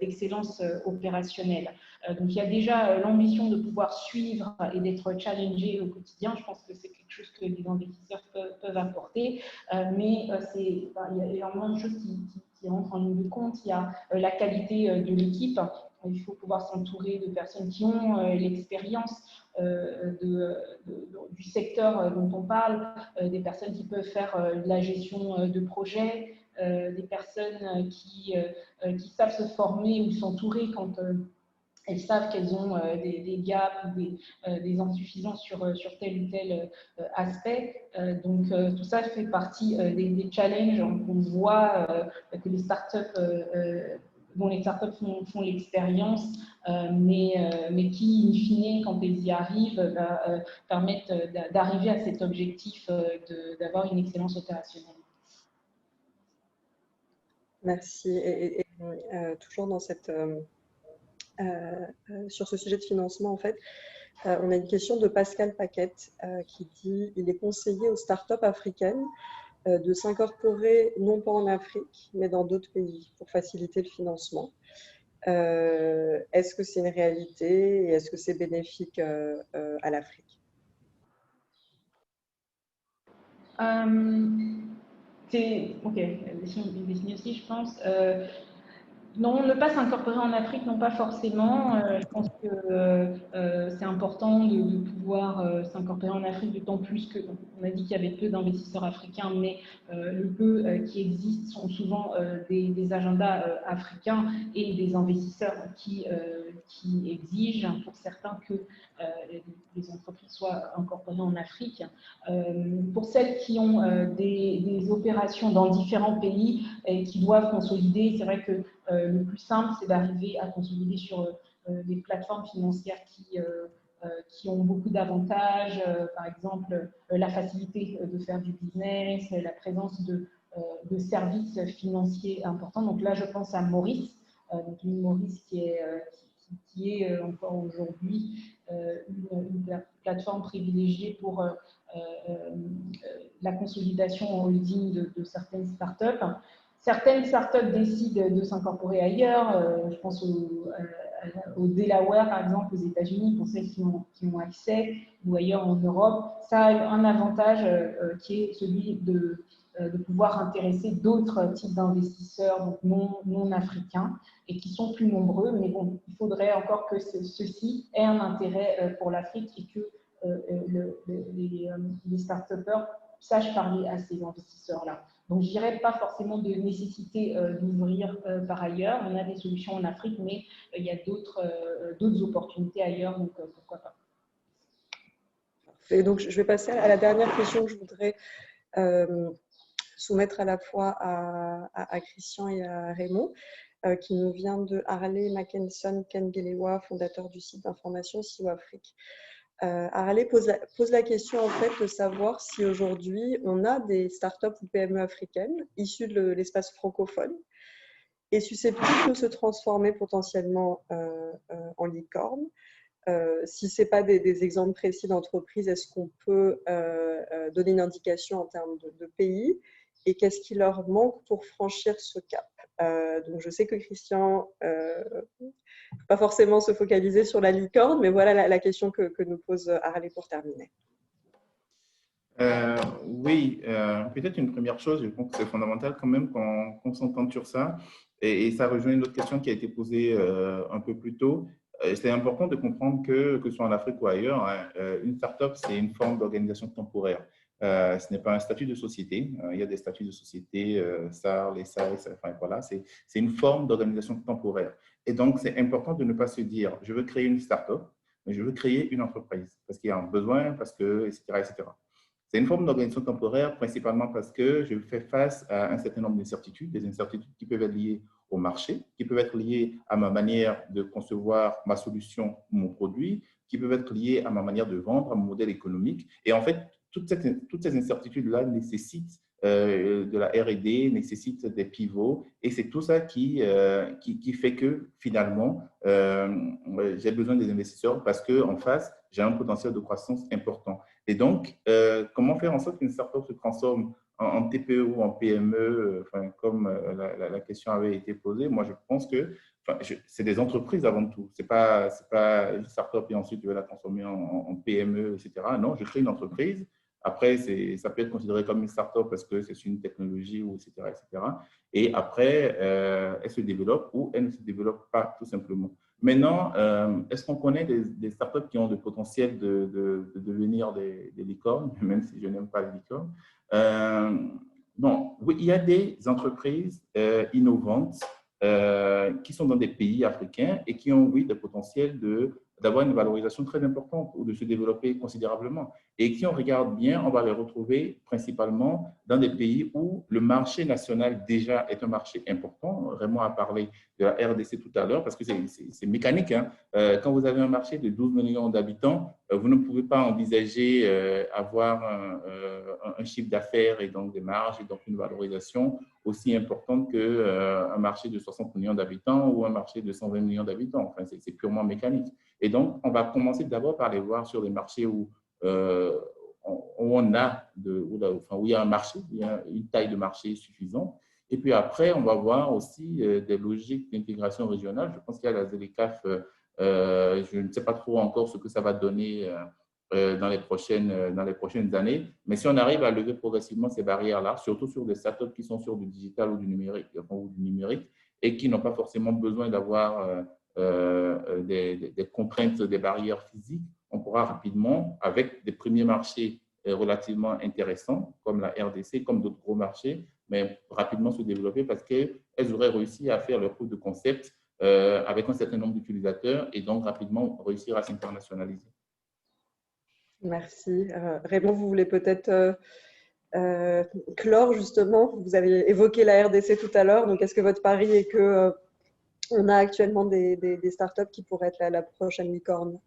d'excellence opérationnelle. Donc, il y a déjà l'ambition de pouvoir suivre et d'être challengé au quotidien. Je pense que c'est quelque chose que les investisseurs peuvent apporter. Mais il y a énormément de choses qui rentrent en ligne de compte. Il y a la qualité de l'équipe. Il faut pouvoir s'entourer de personnes qui ont l'expérience du secteur dont on parle, des personnes qui peuvent faire de la gestion de projets, des personnes qui savent se former ou s'entourer quand elles savent qu'elles ont des gaps ou des insuffisances sur tel ou tel aspect. Donc, tout ça fait partie des challenges qu'on voit que les startups dont les startups font l'expérience, mais qui, in fine, quand elles y arrivent, permettent d'arriver à cet objectif d'avoir une excellence opérationnelle. Merci. Et toujours dans cette, sur ce sujet de financement, en fait, on a une question de Pascal Paquette qui dit « Il est conseillé aux startups africaines de s'incorporer non pas en Afrique, mais dans d'autres pays pour faciliter le financement. Est-ce que c'est une réalité et est-ce que c'est bénéfique à l'Afrique? Ok, des aussi, je pense. Non, ne pas s'incorporer en Afrique, non pas forcément. Je pense que c'est important de pouvoir s'incorporer en Afrique, d'autant plus qu'on a dit qu'il y avait peu d'investisseurs africains, mais le peu qui existent sont souvent des agendas africains et des investisseurs qui exigent pour certains que les entreprises soient incorporées en Afrique. Pour celles qui ont des opérations dans différents pays et qui doivent consolider, c'est vrai que le plus simple, c'est d'arriver à consolider sur des plateformes financières qui ont beaucoup d'avantages, par exemple la facilité de faire du business, la présence de services financiers importants. Donc là, je pense à Maurice, donc une Maurice qui est encore aujourd'hui une plateforme privilégiée pour la consolidation en holding de certaines startups. Certaines startups décident de s'incorporer ailleurs. Je pense au Delaware, par exemple, aux États-Unis, pour celles qui ont accès, ou ailleurs en Europe. Ça a un avantage qui est celui de pouvoir intéresser d'autres types d'investisseurs, donc non africains, et qui sont plus nombreux. Mais bon, il faudrait encore que ceux-ci aient un intérêt pour l'Afrique et que les start-upers sachent parler à ces investisseurs-là. Donc, je dirais pas forcément de nécessité d'ouvrir par ailleurs. On a des solutions en Afrique, mais il y a d'autres opportunités ailleurs, donc pourquoi pas. Et donc, je vais passer à la dernière question que je voudrais soumettre à la fois à Christian et à Raymond, qui nous vient de Harley Mackenson Kengelewa, fondateur du site d'information SIO Afrique. Harley pose la question en fait de savoir si aujourd'hui on a des startups ou PME africaines issues de l'espace francophone et susceptibles de se transformer potentiellement en licorne. Si ce n'est pas des exemples précis d'entreprises, est-ce qu'on peut donner une indication en termes de pays et qu'est-ce qui leur manque pour franchir ce cap? Donc je sais que Christian pas forcément se focaliser sur la licorne, mais voilà la question que nous pose Harley pour terminer. Oui, peut-être une première chose, je pense que c'est fondamental quand même qu'on s'entende sur ça, et ça rejoint une autre question qui a été posée un peu plus tôt. C'est important de comprendre que ce soit en Afrique ou ailleurs, hein, une start-up, c'est une forme d'organisation temporaire. Ce n'est pas un statut de société. Il y a des statuts de société, SAR, les SARS, enfin voilà, c'est une forme d'organisation temporaire. Et donc, c'est important de ne pas se dire, je veux créer une start-up, mais je veux créer une entreprise, parce qu'il y a un besoin, parce que, etc., etc. C'est une forme d'organisation temporaire, principalement parce que je fais face à un certain nombre d'incertitudes, des incertitudes qui peuvent être liées au marché, qui peuvent être liées à ma manière de concevoir ma solution ou mon produit, qui peuvent être liées à ma manière de vendre, à mon modèle économique. Et en fait, toutes ces incertitudes-là nécessitent de la R&D, nécessitent des pivots, et c'est tout ça qui fait que finalement, j'ai besoin des investisseurs parce qu'en face, j'ai un potentiel de croissance important. Et donc, comment faire en sorte qu'une startup se transforme en TPE ou en PME, comme la question avait été posée? Moi, je pense que c'est des entreprises avant tout. Ce n'est pas une startup et ensuite je vais la transformer en PME, etc. Non, je crée une entreprise. Après, ça peut être considéré comme une startup parce que c'est une technologie, ou etc., etc. Et après, elle se développe ou elle ne se développe pas, tout simplement. Maintenant, est-ce qu'on connaît des startups qui ont le potentiel de devenir des licornes, même si je n'aime pas les licornes? Bon, oui, il y a des entreprises innovantes qui sont dans des pays africains et qui ont, oui, le potentiel d'avoir une valorisation très importante ou de se développer considérablement. Et qui, on regarde bien, on va les retrouver principalement dans des pays où le marché national déjà est un marché important. Raymond a parlé de la RDC tout à l'heure, parce que c'est mécanique, hein. Quand vous avez un marché de 12 millions d'habitants, vous ne pouvez pas envisager avoir un chiffre d'affaires et donc des marges et donc une valorisation aussi importante qu'un marché de 60 millions d'habitants ou un marché de 120 millions d'habitants. Enfin, c'est purement mécanique. Et donc, on va commencer d'abord par les voir sur les marchés où on a où il y a un marché, il y a une taille de marché suffisante. Et puis après, on va voir aussi des logiques d'intégration régionale. Je pense qu'il y a la ZLECAf, je ne sais pas trop encore ce que ça va donner dans les prochaines années. Mais si on arrive à lever progressivement ces barrières-là, surtout sur des startups qui sont sur du digital ou du numérique et qui n'ont pas forcément besoin d'avoir des contraintes, des barrières physiques, on pourra rapidement, avec des premiers marchés relativement intéressants, comme la RDC, comme d'autres gros marchés, mais rapidement se développer parce qu'elles auraient réussi à faire leur proof de concept avec un certain nombre d'utilisateurs et donc rapidement réussir à s'internationaliser. Merci. Raymond, vous voulez peut-être clore justement, vous avez évoqué la RDC tout à l'heure, donc est-ce que votre pari est que on a actuellement des startups qui pourraient être la prochaine licorne?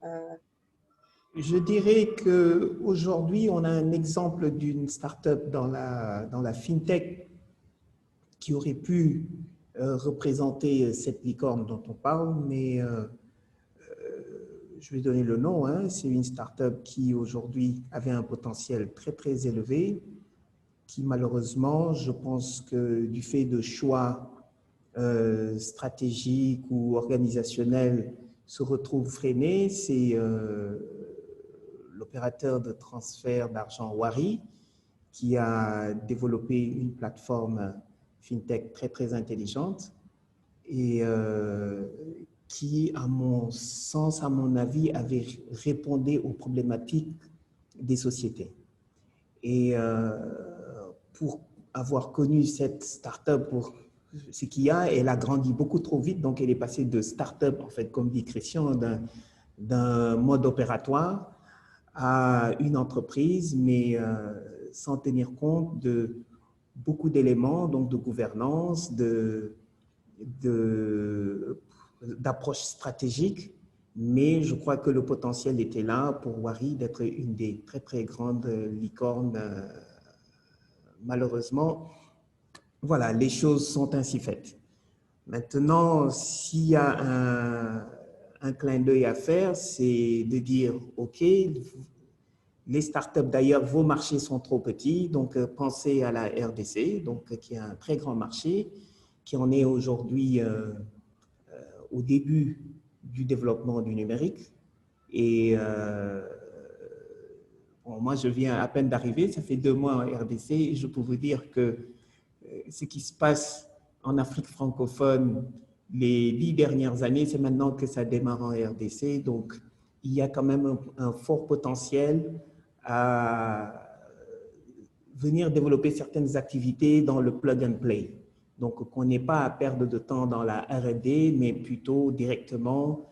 Je dirais qu'aujourd'hui, on a un exemple d'une startup dans la fintech qui aurait pu représenter cette licorne dont on parle, mais je vais donner le nom, hein, c'est une start-up qui aujourd'hui avait un potentiel très très élevé, qui malheureusement, je pense que du fait de choix stratégiques ou organisationnels se retrouve freiné. C'est l'opérateur de transfert d'argent Wari qui a développé une plateforme fintech très très intelligente et qui, à mon sens, à mon avis, avait répondu aux problématiques des sociétés. Et pour avoir connu cette start-up, pour ce qu'il y a, elle a grandi beaucoup trop vite, donc elle est passée de start-up, en fait, comme dit Christian, d'un mode opératoire à une entreprise, mais sans tenir compte de beaucoup d'éléments, donc de gouvernance, d'approche stratégique, mais je crois que le potentiel était là pour Wari d'être une des très très grandes licornes. Malheureusement, voilà, les choses sont ainsi faites. Maintenant, s'il y a un clin d'œil à faire, c'est de dire, OK, les startups d'ailleurs, vos marchés sont trop petits, donc pensez à la RDC, donc, qui est un très grand marché, qui en est aujourd'hui au début du développement du numérique. Et bon, moi, je viens à peine d'arriver, ça fait 2 mois en RDC, et je peux vous dire que ce qui se passe en Afrique francophone les 10 dernières années, c'est maintenant que ça démarre en RDC. Donc, il y a quand même un fort potentiel à venir développer certaines activités dans le plug and play. Donc, qu'on n'ait pas à perdre de temps dans la R&D, mais plutôt directement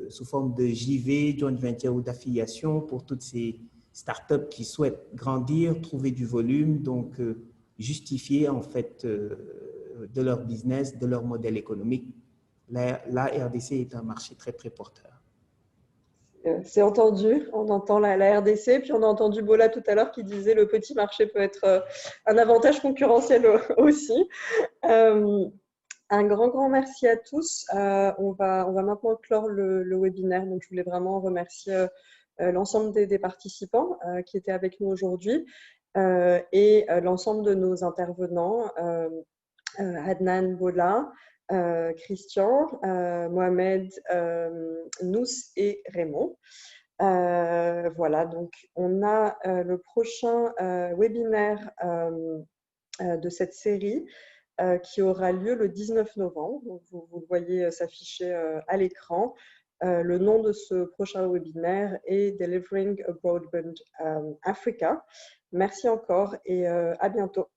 sous forme de JV, joint venture ou d'affiliation pour toutes ces startups qui souhaitent grandir, trouver du volume, donc justifier en fait de leur business, de leur modèle économique. La RDC est un marché très très porteur. C'est entendu, on entend la RDC, puis on a entendu Bola tout à l'heure qui disait le petit marché peut être un avantage concurrentiel aussi. Un grand merci à tous. On va maintenant clore le webinaire. Donc, je voulais vraiment remercier l'ensemble des participants qui étaient avec nous aujourd'hui et l'ensemble de nos intervenants, Adnan, Bola, Christian, Mohamed, Nous et Raymond. Voilà, donc on a le prochain webinaire de cette série qui aura lieu le 19 novembre. Donc, vous le voyez s'afficher à l'écran. Le nom de ce prochain webinaire est Delivering a Broadband Africa. Merci encore et à bientôt.